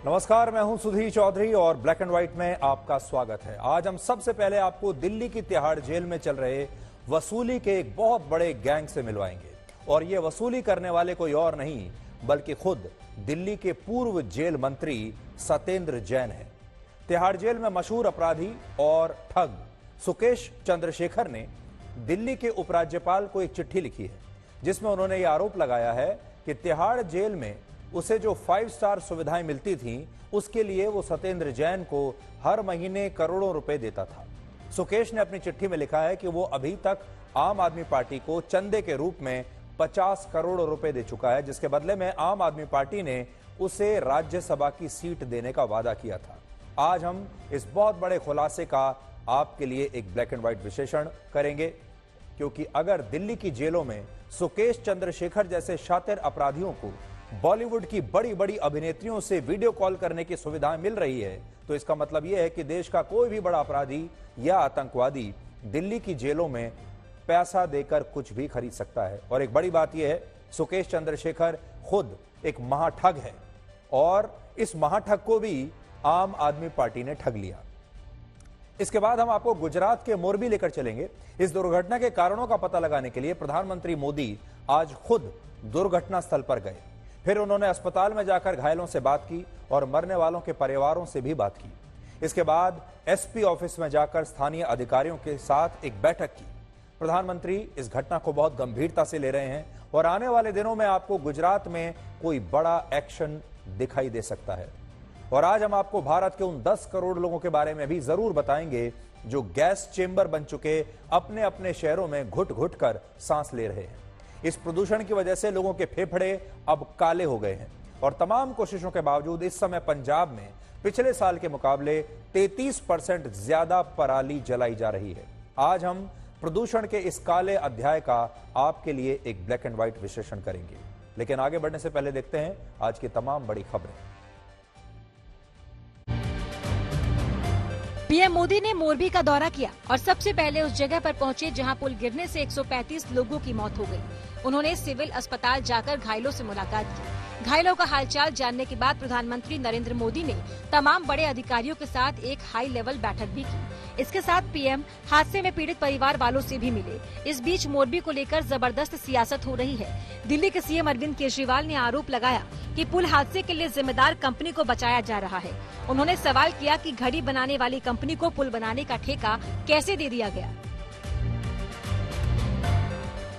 नमस्कार, मैं हूं सुधीर चौधरी और ब्लैक एंड व्हाइट में आपका स्वागत है। आज हम सबसे पहले आपको दिल्ली की तिहाड़ जेल में चल रहे वसूली के एक बहुत बड़े गैंग से मिलवाएंगे और ये वसूली करने वाले कोई और नहीं बल्कि खुद दिल्ली के पूर्व जेल मंत्री सत्येंद्र जैन है। तिहाड़ जेल में मशहूर अपराधी और ठग सुकेश चंद्रशेखर ने दिल्ली के उपराज्यपाल को एक चिट्ठी लिखी है जिसमें उन्होंने ये आरोप लगाया है कि तिहाड़ जेल में उसे जो 5 स्टार सुविधाएं मिलती थीं उसके लिए वो सत्येंद्र जैन को हर महीने करोड़ों रुपए देता था। सुकेश ने अपनी चिट्ठी में लिखा है कि वो अभी तक आम आदमी पार्टी को चंदे के रूप में 50 करोड़ रुपए दे चुका है, जिसके बदले में आम आदमी पार्टी ने उसे राज्यसभा की सीट देने का वादा किया था। आज हम इस बहुत बड़े खुलासे का आपके लिए एक ब्लैक एंड व्हाइट विश्लेषण करेंगे, क्योंकि अगर दिल्ली की जेलों में सुकेश चंद्रशेखर जैसे शातिर अपराधियों को बॉलीवुड की बड़ी बड़ी अभिनेत्रियों से वीडियो कॉल करने की सुविधाएं मिल रही है तो इसका मतलब यह है कि देश का कोई भी बड़ा अपराधी या आतंकवादी दिल्ली की जेलों में पैसा देकर कुछ भी खरीद सकता है। और एक बड़ी बात यह है, सुकेश चंद्रशेखर खुद एक महाठग है और इस महाठग को भी आम आदमी पार्टी ने ठग लिया। इसके बाद हम आपको गुजरात के मोरबी लेकर चलेंगे। इस दुर्घटना के कारणों का पता लगाने के लिए प्रधानमंत्री मोदी आज खुद दुर्घटना स्थल पर गए। फिर उन्होंने अस्पताल में जाकर घायलों से बात की और मरने वालों के परिवारों से भी बात की। इसके बाद एसपी ऑफिस में जाकर स्थानीय अधिकारियों के साथ एक बैठक की। प्रधानमंत्री इस घटना को बहुत गंभीरता से ले रहे हैं और आने वाले दिनों में आपको गुजरात में कोई बड़ा एक्शन दिखाई दे सकता है। और आज हम आपको भारत के उन 10 करोड़ लोगों के बारे में भी जरूर बताएंगे जो गैस चेंबर बन चुके अपने अपने शहरों में घुट घुट कर सांस ले रहे हैं। इस प्रदूषण की वजह से लोगों के फेफड़े अब काले हो गए हैं और तमाम कोशिशों के बावजूद इस समय पंजाब में पिछले साल के मुकाबले 33% ज्यादा पराली जलाई जा रही है। आज हम प्रदूषण के इस काले अध्याय का आपके लिए एक ब्लैक एंड व्हाइट विश्लेषण करेंगे, लेकिन आगे बढ़ने से पहले देखते हैं आज की तमाम बड़ी खबरें। पीएम मोदी ने मोरबी का दौरा किया और सबसे पहले उस जगह पर पहुंचे जहां पुल गिरने से 135 लोगों की मौत हो गई। उन्होंने सिविल अस्पताल जाकर घायलों से मुलाकात की। घायलों का हालचाल जानने के बाद प्रधानमंत्री नरेंद्र मोदी ने तमाम बड़े अधिकारियों के साथ एक हाई लेवल बैठक भी की। इसके साथ पीएम हादसे में पीड़ित परिवार वालों से भी मिले। इस बीच मोरबी को लेकर जबरदस्त सियासत हो रही है। दिल्ली के सीएम अरविंद केजरीवाल ने आरोप लगाया कि पुल हादसे के लिए जिम्मेदार कंपनी को बचाया जा रहा है। उन्होंने सवाल किया कि घड़ी बनाने वाली कंपनी को पुल बनाने का ठेका कैसे दे दिया गया।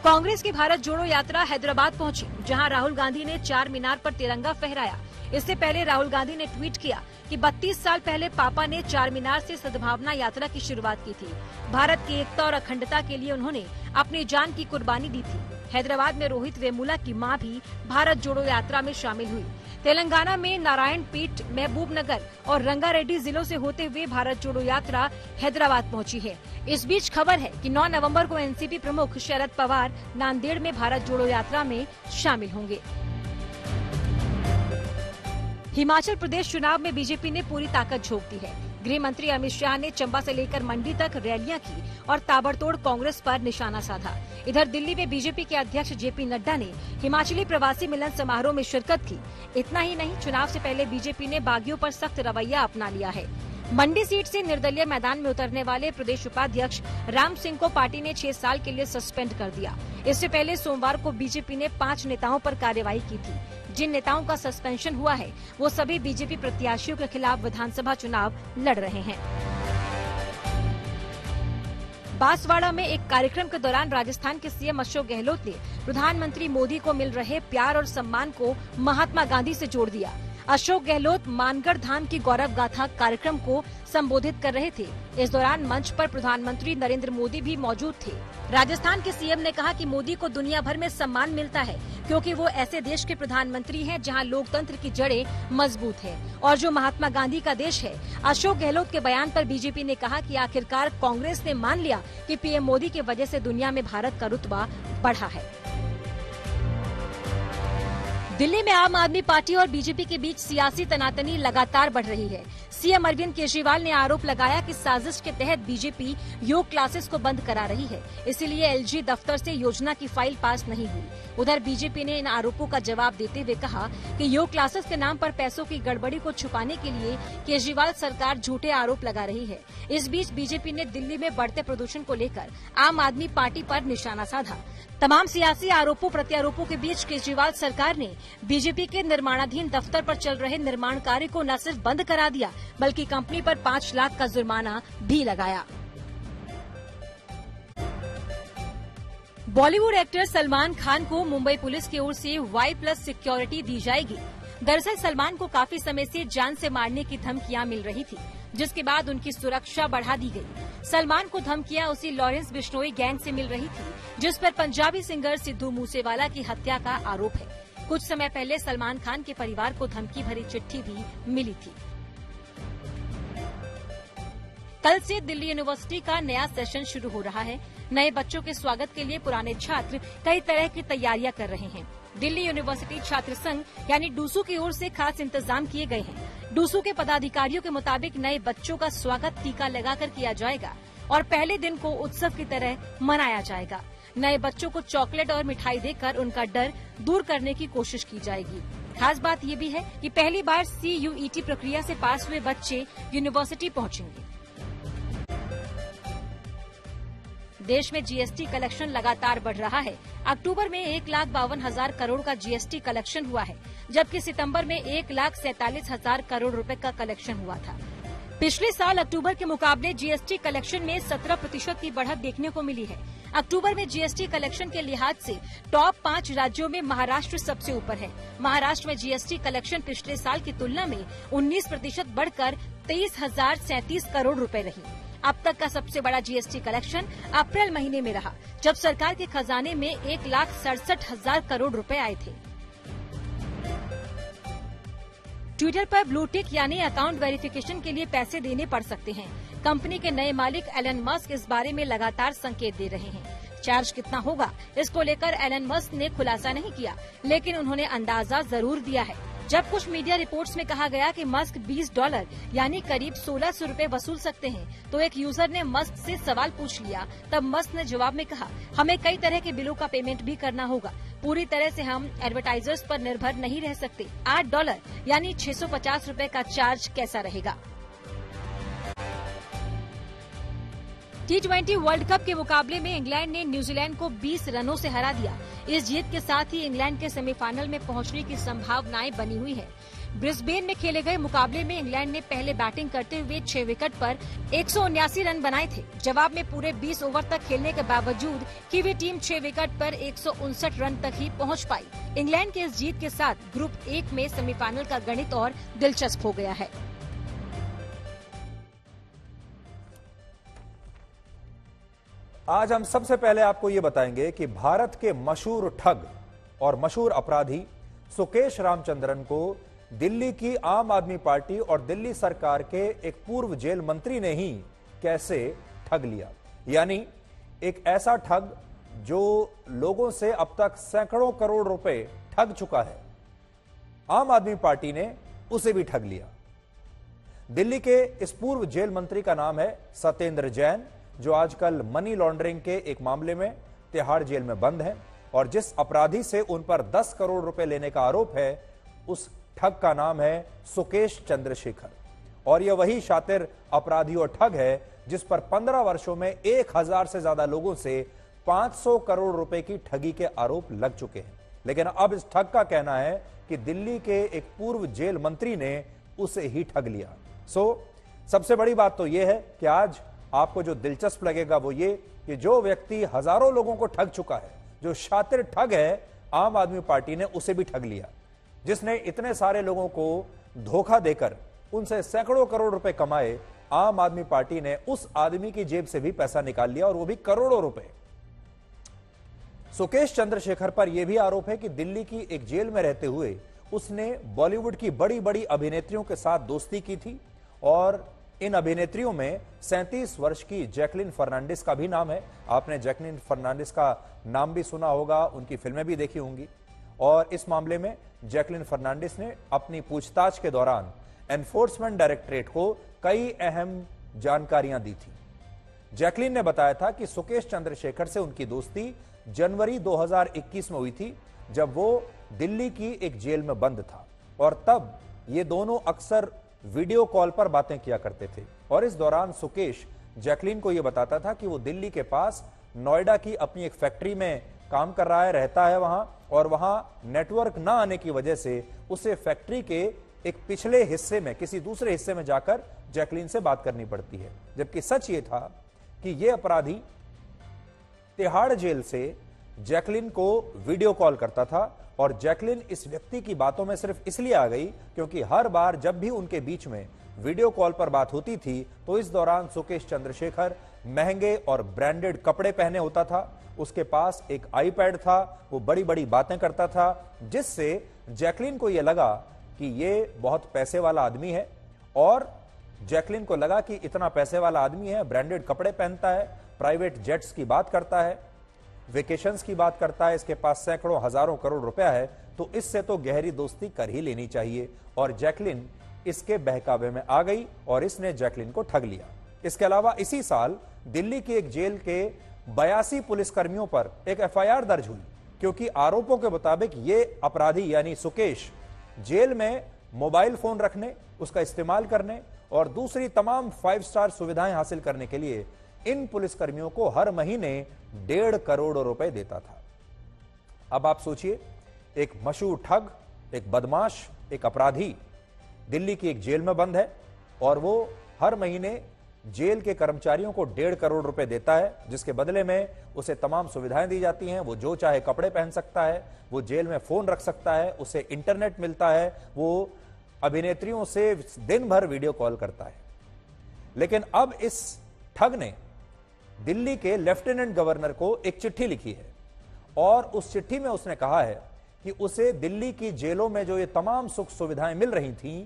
कांग्रेस की भारत जोड़ो यात्रा हैदराबाद पहुंची, जहां राहुल गांधी ने चार मीनार पर तिरंगा फहराया। इससे पहले राहुल गांधी ने ट्वीट किया कि 32 साल पहले पापा ने चार मीनार से सद्भावना यात्रा की शुरुआत की थी। भारत की एकता और अखंडता के लिए उन्होंने अपनी जान की कुर्बानी दी थी। हैदराबाद में रोहित वेमुला की मां भी भारत जोड़ो यात्रा में शामिल हुई। तेलंगाना में नारायणपेट, महबूबनगर और रंगारेड्डी जिलों से होते हुए भारत जोड़ो यात्रा हैदराबाद पहुंची है। इस बीच खबर है कि 9 नवंबर को एनसीपी प्रमुख शरद पवार नांदेड़ में भारत जोड़ो यात्रा में शामिल होंगे। हिमाचल प्रदेश चुनाव में बीजेपी ने पूरी ताकत झोंक दी है। गृह मंत्री अमित शाह ने चंबा से लेकर मंडी तक रैलियां की और ताबड़तोड़ कांग्रेस पर निशाना साधा। इधर दिल्ली में बीजेपी के अध्यक्ष जेपी नड्डा ने हिमाचली प्रवासी मिलन समारोह में शिरकत की। इतना ही नहीं, चुनाव से पहले बीजेपी ने बागियों पर सख्त रवैया अपना लिया है। मंडी सीट से निर्दलीय मैदान में उतरने वाले प्रदेश उपाध्यक्ष राम सिंह को पार्टी ने 6 साल के लिए सस्पेंड कर दिया। इससे पहले सोमवार को बीजेपी ने 5 नेताओं पर कार्रवाई की थी। जिन नेताओं का सस्पेंशन हुआ है वो सभी बीजेपी प्रत्याशियों के खिलाफ विधानसभा चुनाव लड़ रहे हैं। बांसवाड़ा में एक कार्यक्रम के दौरान राजस्थान के सीएम अशोक गहलोत ने प्रधानमंत्री मोदी को मिल रहे प्यार और सम्मान को महात्मा गांधी से जोड़ दिया। अशोक गहलोत मानगढ़ धाम की गौरव गाथा कार्यक्रम को संबोधित कर रहे थे। इस दौरान मंच पर प्रधानमंत्री नरेंद्र मोदी भी मौजूद थे। राजस्थान के सीएम ने कहा कि मोदी को दुनिया भर में सम्मान मिलता है क्योंकि वो ऐसे देश के प्रधानमंत्री हैं जहां लोकतंत्र की जड़ें मजबूत है और जो महात्मा गांधी का देश है। अशोक गहलोत के बयान पर बीजेपी ने कहा कि आखिरकार कांग्रेस ने मान लिया कि पीएम मोदी की वजह से दुनिया में भारत का रुतबा बढ़ा है। दिल्ली में आम आदमी पार्टी और बीजेपी के बीच सियासी तनातनी लगातार बढ़ रही है। सीएम अरविंद केजरीवाल ने आरोप लगाया कि साजिश के तहत बीजेपी योग क्लासेस को बंद करा रही है, इसीलिए एलजी दफ्तर से योजना की फाइल पास नहीं हुई। उधर बीजेपी ने इन आरोपों का जवाब देते हुए कहा कि योग क्लासेस के नाम पर पैसों की गड़बड़ी को छुपाने के लिए केजरीवाल सरकार झूठे आरोप लगा रही है। इस बीच बीजेपी ने दिल्ली में बढ़ते प्रदूषण को लेकर आम आदमी पार्टी पर निशाना साधा। तमाम सियासी आरोपों प्रत्यारोपों के बीच केजरीवाल सरकार ने बीजेपी के निर्माणाधीन दफ्तर पर चल रहे निर्माण कार्य को न सिर्फ बंद करा दिया, बल्कि कंपनी पर 5 लाख का जुर्माना भी लगाया। बॉलीवुड एक्टर सलमान खान को मुंबई पुलिस की ओर से Y+ सिक्योरिटी दी जाएगी। दरअसल सलमान को काफी समय से जान से मारने की धमकियां मिल रही थी, जिसके बाद उनकी सुरक्षा बढ़ा दी गई। सलमान को धमकियां उसी लॉरेंस बिश्नोई गैंग से मिल रही थी, जिस पर पंजाबी सिंगर सिद्धू मूसेवाला की हत्या का आरोप है। कुछ समय पहले सलमान खान के परिवार को धमकी भरी चिट्ठी भी मिली थी। कल से दिल्ली यूनिवर्सिटी का नया सेशन शुरू हो रहा है। नए बच्चों के स्वागत के लिए पुराने छात्र कई तरह की तैयारियां कर रहे हैं। दिल्ली यूनिवर्सिटी छात्र संघ यानी डूसू की ओर से खास इंतजाम किए गए हैं। डूसू के पदाधिकारियों के मुताबिक नए बच्चों का स्वागत टीका लगाकर किया जाएगा और पहले दिन को उत्सव की तरह मनाया जाएगा। नए बच्चों को चॉकलेट और मिठाई देकर उनका डर दूर करने की कोशिश की जाएगी। खास बात ये भी है कि पहली बार CUET प्रक्रिया से पास हुए बच्चे यूनिवर्सिटी पहुंचेंगे। देश में जीएसटी कलेक्शन लगातार बढ़ रहा है। अक्टूबर में 1,52,000 करोड़ का जीएसटी कलेक्शन हुआ है, जबकि सितंबर में 1,47,000 करोड़ रुपए का कलेक्शन हुआ था। पिछले साल अक्टूबर के मुकाबले जीएसटी कलेक्शन में 17% की बढ़त देखने को मिली है। अक्टूबर में जीएसटी कलेक्शन के लिहाज से टॉप 5 राज्यों में महाराष्ट्र सबसे ऊपर है। महाराष्ट्र में जीएसटी कलेक्शन पिछले साल की तुलना में 19% बढ़कर 23,037 करोड़ रुपए रही। अब तक का सबसे बड़ा जीएसटी कलेक्शन अप्रैल महीने में रहा, जब सरकार के खजाने में 1,67,000 करोड़ रुपए आए थे। ट्विटर पर ब्लू टिक यानी अकाउंट वेरिफिकेशन के लिए पैसे देने पड़ सकते हैं। कंपनी के नए मालिक एलन मस्क इस बारे में लगातार संकेत दे रहे हैं। चार्ज कितना होगा, इसको लेकर एलन मस्क ने खुलासा नहीं किया, लेकिन उन्होंने अंदाजा जरूर दिया है। जब कुछ मीडिया रिपोर्ट्स में कहा गया कि मस्क $20 यानी करीब 1,600 रुपए वसूल सकते हैं, तो एक यूजर ने मस्क से सवाल पूछ लिया। तब मस्क ने जवाब में कहा, हमें कई तरह के बिलों का पेमेंट भी करना होगा। पूरी तरह से हम एडवर्टाइजर्स पर निर्भर नहीं रह सकते। $8 यानी 650 रुपए का चार्ज कैसा रहेगा। T20 वर्ल्ड कप के मुकाबले में इंग्लैंड ने न्यूजीलैंड को 20 रनों से हरा दिया। इस जीत के साथ ही इंग्लैंड के सेमीफाइनल में पहुंचने की संभावनाएं बनी हुई है। ब्रिस्बेन में खेले गए मुकाबले में इंग्लैंड ने पहले बैटिंग करते हुए 6 विकेट पर 179 रन बनाए थे। जवाब में पूरे 20 ओवर तक खेलने के बावजूद कीवी टीम 6 विकेट पर 159 रन तक ही पहुंच पाई। इंग्लैंड के इस जीत के साथ ग्रुप 1 में सेमीफाइनल का गणित और दिलचस्प हो गया है। आज हम सबसे पहले आपको ये बताएंगे कि भारत के मशहूर ठग और मशहूर अपराधी सुकेश रामचंद्रन को दिल्ली की आम आदमी पार्टी और दिल्ली सरकार के एक पूर्व जेल मंत्री ने ही कैसे ठग लिया। यानी एक ऐसा ठग जो लोगों से अब तक सैकड़ों करोड़ रुपए ठग चुका है, आम आदमी पार्टी ने उसे भी ठग लिया। दिल्ली के इस पूर्व जेल मंत्री का नाम है सत्येंद्र जैन, जो आजकल मनी लॉन्ड्रिंग के एक मामले में तिहाड़ जेल में बंद है और जिस अपराधी से उन पर 10 करोड़ रुपए लेने का आरोप है, उस ठग का नाम है सुकेश चंद्रशेखर। और यह वही शातिर अपराधी और ठग है जिस पर 15 वर्षों में 1000 से ज्यादा लोगों से 500 करोड़ रुपए की ठगी के आरोप लग चुके हैं। लेकिन अब इस ठग का कहना है कि दिल्ली के एक पूर्व जेल मंत्री ने उसे ही ठग लिया। सबसे बड़ी बात तो यह है कि आज आपको जो दिलचस्प लगेगा वो ये कि जो व्यक्ति हजारों लोगों को ठग चुका है, जो शातिर ठग है, आम आदमी पार्टी ने उसे भी ठग लिया। जिसने इतने सारे लोगों को धोखा देकर उनसे सैकड़ों करोड़ रुपए कमाए, आम आदमी पार्टी ने उस आदमी की जेब से भी पैसा निकाल लिया और वो भी करोड़ों रुपए। सुकेश चंद्रशेखर पर यह भी आरोप है कि दिल्ली की एक जेल में रहते हुए उसने बॉलीवुड की बड़ी बड़ी अभिनेत्रियों के साथ दोस्ती की थी और इन अभिनेत्रियों में 37 वर्ष की जैकलिन फर्नांडिस का भी नाम है। आपने जैकलिन फर्नांडिस का नाम भी सुना होगा, उनकी फिल्में भी देखी होंगी। और इस मामले में जैकलिन फर्नांडिस ने अपनी पूछताछ के दौरान एनफोर्समेंट डायरेक्टरेट को कई अहम जानकारियां दी थी। जैकलिन ने बताया था कि सुकेश चंद्रशेखर से उनकी दोस्ती जनवरी 2021 में हुई थी, जब वो दिल्ली की एक जेल में बंद था और तब ये दोनों अक्सर वीडियो कॉल पर बातें किया करते थे। और इस दौरान सुकेश जैकलिन को यह बताता था कि वो दिल्ली के पास नोएडा की अपनी एक फैक्ट्री में काम कर रहा है, रहता है वहां, और वहां नेटवर्क ना आने की वजह से उसे फैक्ट्री के एक पिछले हिस्से में, किसी दूसरे हिस्से में जाकर जैकलिन से बात करनी पड़ती है। जबकि सच ये था कि यह अपराधी तिहाड़ जेल से जैकलिन को वीडियो कॉल करता था और जैकलिन इस व्यक्ति की बातों में सिर्फ इसलिए आ गई क्योंकि हर बार जब भी उनके बीच में वीडियो कॉल पर बात होती थी तो इस दौरान सुकेश चंद्रशेखर महंगे और ब्रांडेड कपड़े पहने होता था, उसके पास एक आईपैड था, वो बड़ी बड़ी बातें करता था, जिससे जैकलिन को यह लगा कि ये बहुत पैसे वाला आदमी है। और जैकलिन को लगा कि इतना पैसे वाला आदमी है, ब्रांडेड कपड़े पहनता है, प्राइवेट जेट्स की बात करता है, वेकेशंस की बात करता है, इसके पास सैकड़ों हजारों करोड़ रुपया है, तो इससे तो गहरी दोस्ती कर ही लेनी चाहिए। और जैकलिन इसके बहकावे में आ गई और इसने जैकलिन को ठग लिया। इसके अलावा इसी साल दिल्ली की एक जेल के 82 पुलिसकर्मियों पर एक एफआईआर दर्ज हुई, क्योंकि आरोपों के मुताबिक ये अपराधी यानी सुकेश जेल में मोबाइल फोन रखने, उसका इस्तेमाल करने और दूसरी तमाम 5 स्टार सुविधाएं हासिल करने के लिए इन पुलिसकर्मियों को हर महीने 1.5 करोड़ रुपए देता था। अब आप सोचिए, एक मशहूर ठग, एक बदमाश, एक अपराधी दिल्ली की एक जेल में बंद है और वो हर महीने जेल के कर्मचारियों को 1.5 करोड़ रुपए देता है, जिसके बदले में उसे तमाम सुविधाएं दी जाती हैं। वो जो चाहे कपड़े पहन सकता है, वो जेल में फोन रख सकता है, उसे इंटरनेट मिलता है, वो अभिनेत्रियों से दिन भर वीडियो कॉल करता है। लेकिन अब इस ठग ने दिल्ली के लेफ्टिनेंट गवर्नर को एक चिट्ठी लिखी है और उस चिट्ठी में उसने कहा है कि उसे दिल्ली की जेलों में जो ये तमाम सुख सुविधाएं मिल रही थीं,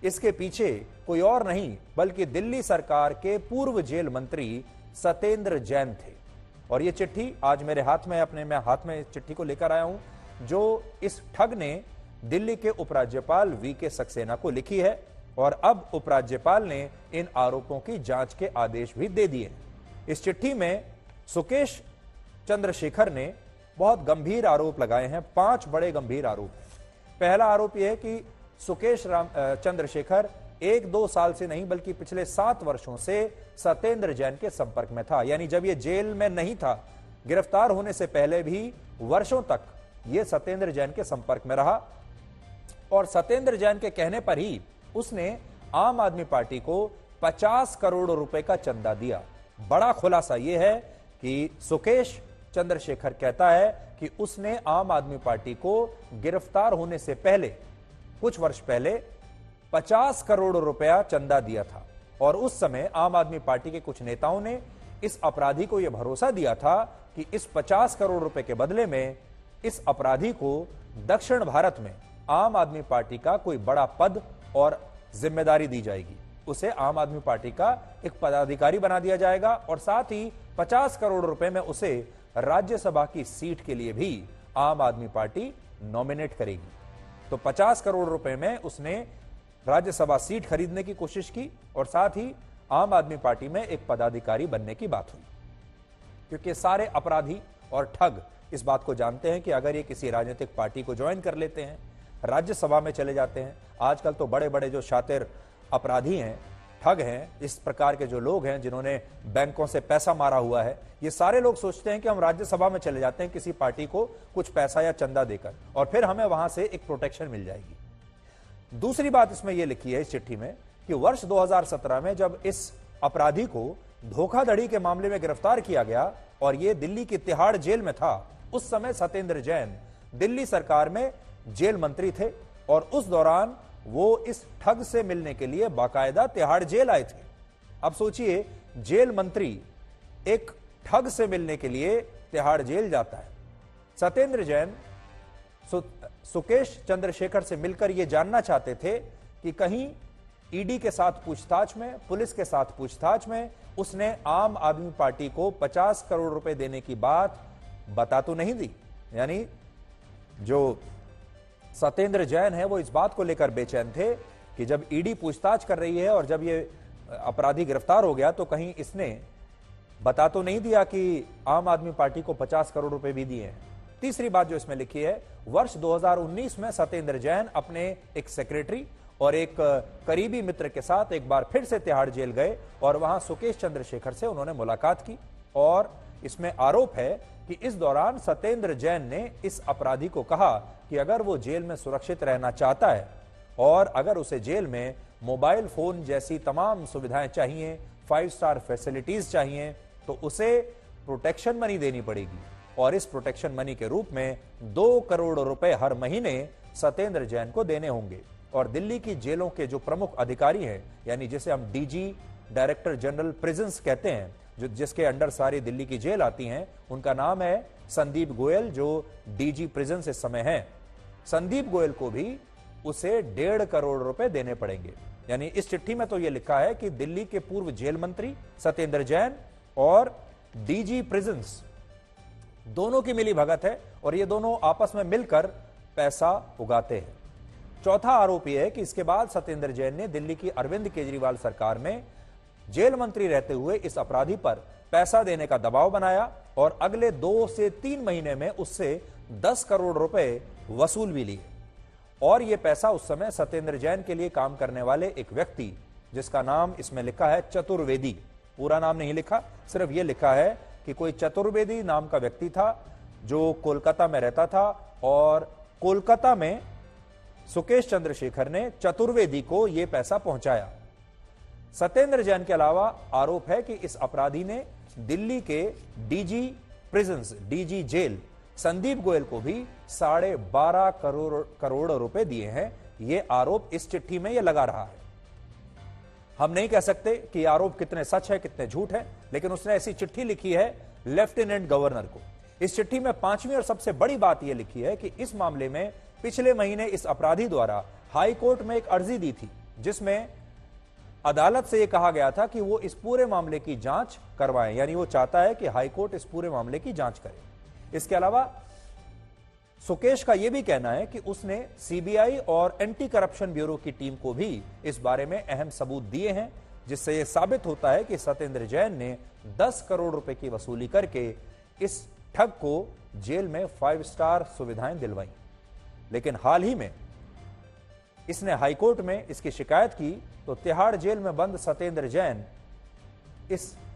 इसके पीछे कोई और नहीं बल्कि दिल्ली सरकार के पूर्व जेल मंत्री सत्येंद्र जैन थे। और ये चिट्ठी आज मेरे हाथ में, मैं हाथ में इस चिट्ठी को लेकर आया हूं, जो इस ठग ने दिल्ली के उपराज्यपाल वीके सक्सेना को लिखी है और अब उपराज्यपाल ने इन आरोपों की जांच के आदेश भी दे दिए हैं। इस चिट्ठी में सुकेश चंद्रशेखर ने बहुत गंभीर आरोप लगाए हैं, 5 बड़े गंभीर आरोप हैं। पहला आरोप यह है कि सुकेश चंद्रशेखर 1-2 साल से नहीं बल्कि पिछले 7 वर्षों से सत्येंद्र जैन के संपर्क में था। यानी जब यह जेल में नहीं था, गिरफ्तार होने से पहले भी वर्षों तक यह सत्येंद्र जैन के संपर्क में रहा और सत्येंद्र जैन के कहने पर ही उसने आम आदमी पार्टी को 50 करोड़ रुपए का चंदा दिया। बड़ा खुलासा यह है कि सुकेश चंद्रशेखर कहता है कि उसने आम आदमी पार्टी को गिरफ्तार होने से पहले, कुछ वर्ष पहले 50 करोड़ रुपया चंदा दिया था और उस समय आम आदमी पार्टी के कुछ नेताओं ने इस अपराधी को यह भरोसा दिया था कि इस 50 करोड़ रुपए के बदले में इस अपराधी को दक्षिण भारत में आम आदमी पार्टी का कोई बड़ा पद और जिम्मेदारी दी जाएगी, उसे आम आदमी पार्टी का एक पदाधिकारी बना दिया जाएगा और साथ ही 50 करोड़ रुपए में उसे राज्यसभा की सीट के लिए भी आम आदमी पार्टी नॉमिनेट करेगी। तो 50 करोड़ रुपए में उसने राज्यसभा सीट खरीदने की कोशिश की और साथ ही आम आदमी पार्टी में एक पदाधिकारी बनने की बात हुई, क्योंकि सारे अपराधी और ठग इस बात को जानते हैं कि अगर ये किसी राजनीतिक पार्टी को ज्वाइन कर लेते हैं, राज्यसभा में चले जाते हैं। आजकल तो बड़े बड़े जो शातिर अपराधी हैं, ठग हैं, इस प्रकार के जो लोग हैं जिन्होंने बैंकों से पैसा मारा हुआ है, ये सारे लोग सोचते हैं कि हम राज्यसभा में चले जाते हैं किसी पार्टी को कुछ पैसा या चंदा देकर और फिर हमें वहां से एक प्रोटेक्शन मिल जाएगी। दूसरी बात इसमें यह लिखी है इस चिट्ठी में कि वर्ष 2017 में जब इस अपराधी को धोखाधड़ी के मामले में गिरफ्तार किया गया और यह दिल्ली की तिहाड़ जेल में था, उस समय सत्येंद्र जैन दिल्ली सरकार में जेल मंत्री थे और उस दौरान वो इस ठग से मिलने के लिए बाकायदा तिहाड़ जेल आए थे। अब सोचिए, जेल मंत्री एक ठग से मिलने के लिए तिहाड़ जेल जाता है। सत्येंद्र जैन सुकेश चंद्रशेखर से मिलकर यह जानना चाहते थे कि कहीं ईडी के साथ पूछताछ में, पुलिस के साथ पूछताछ में उसने आम आदमी पार्टी को 50 करोड़ रुपए देने की बात बता तो नहीं दी। यानी जो सत्येंद्र जैन है वो इस बात को लेकर बेचैन थे कि जब ईडी पूछताछ कर रही है और जब ये अपराधी गिरफ्तार हो गया तो कहीं इसने बता तो नहीं दिया कि आम आदमी पार्टी को 50 करोड़ रुपए भी दिए हैं। तीसरी बात जो इसमें लिखी है, वर्ष 2019 में सत्येंद्र जैन अपने एक सेक्रेटरी और एक करीबी मित्र के साथ एक बार फिर से तिहाड़ जेल गए और वहां सुकेश चंद्रशेखर से उन्होंने मुलाकात की और इसमें आरोप है कि इस दौरान सत्येंद्र जैन ने इस अपराधी को कहा कि अगर वो जेल में सुरक्षित रहना चाहता है और अगर उसे जेल में मोबाइल फोन जैसी तमाम सुविधाएं चाहिए, 5 स्टार फैसिलिटीज चाहिए, तो उसे प्रोटेक्शन मनी देनी पड़ेगी और इस प्रोटेक्शन मनी के रूप में 2 करोड़ रुपए हर महीने सत्येंद्र जैन को देने होंगे। और दिल्ली की जेलों के जो प्रमुख अधिकारी हैं, यानी जिसे हम डीजी, डायरेक्टर जनरल प्रिजन्स कहते हैं, जो जिसके अंडर सारी दिल्ली की जेल आती हैं, उनका नाम है संदीप गोयल, जो डीजी प्रिजन्स इस समय हैं। संदीप गोयल को भी उसे 1.5 करोड़ रुपए देने पड़ेंगे। यानी इस चिट्ठी में तो यह लिखा है कि दिल्ली के पूर्व जेल मंत्री सत्येंद्र जैन और डीजी प्रिजन्स दोनों की मिली भगत है और ये दोनों आपस में मिलकर पैसा उगाते हैं। चौथा आरोप यह है कि इसके बाद सत्येंद्र जैन ने दिल्ली की अरविंद केजरीवाल सरकार में जेल मंत्री रहते हुए इस अपराधी पर पैसा देने का दबाव बनाया और अगले 2 से 3 महीने में उससे 10 करोड़ रुपए वसूल भी लिए। और यह पैसा उस समय सत्येंद्र जैन के लिए काम करने वाले एक व्यक्ति, जिसका नाम इसमें लिखा है चतुर्वेदी, पूरा नाम नहीं लिखा, सिर्फ यह लिखा है कि कोई चतुर्वेदी नाम का व्यक्ति था जो कोलकाता में रहता था और कोलकाता में सुकेश चंद्रशेखर ने चतुर्वेदी को यह पैसा पहुंचाया। सत्येंद्र जैन के अलावा आरोप है कि इस अपराधी ने दिल्ली के DG prisons, DG jail Sandeep Goyal को भी 12.5 करोड़ रुपए दिए हैं। यह आरोप इस चिट्ठी में यह लगा रहा है। हम नहीं कह सकते कि आरोप कितने सच है कितने झूठ है, लेकिन उसने ऐसी चिट्ठी लिखी है लेफ्टिनेंट गवर्नर को। इस चिट्ठी में 5वीं और सबसे बड़ी बात यह लिखी है कि इस मामले में पिछले महीने इस अपराधी द्वारा हाई कोर्ट में एक अर्जी दी थी, जिसमें अदालत से यह कहा गया था कि वो इस पूरे मामले की जांच करवाएं। यानी वो चाहता है कि हाई कोर्ट इस पूरे मामले की जांच करे। इसके अलावा सुकेश का यह भी कहना है कि उसने सीबीआई और एंटी करप्शन ब्यूरो की टीम को भी इस बारे में अहम सबूत दिए हैं, जिससे यह साबित होता है कि सत्येंद्र जैन ने 10 करोड़ रुपए की वसूली करके इस ठग को जेल में 5 स्टार सुविधाएं दिलवाई। लेकिन हाल ही में इसने हाईकोर्ट में इसकी शिकायत की तो तिहाड़ जेल में बंद सत्येंद्र जैन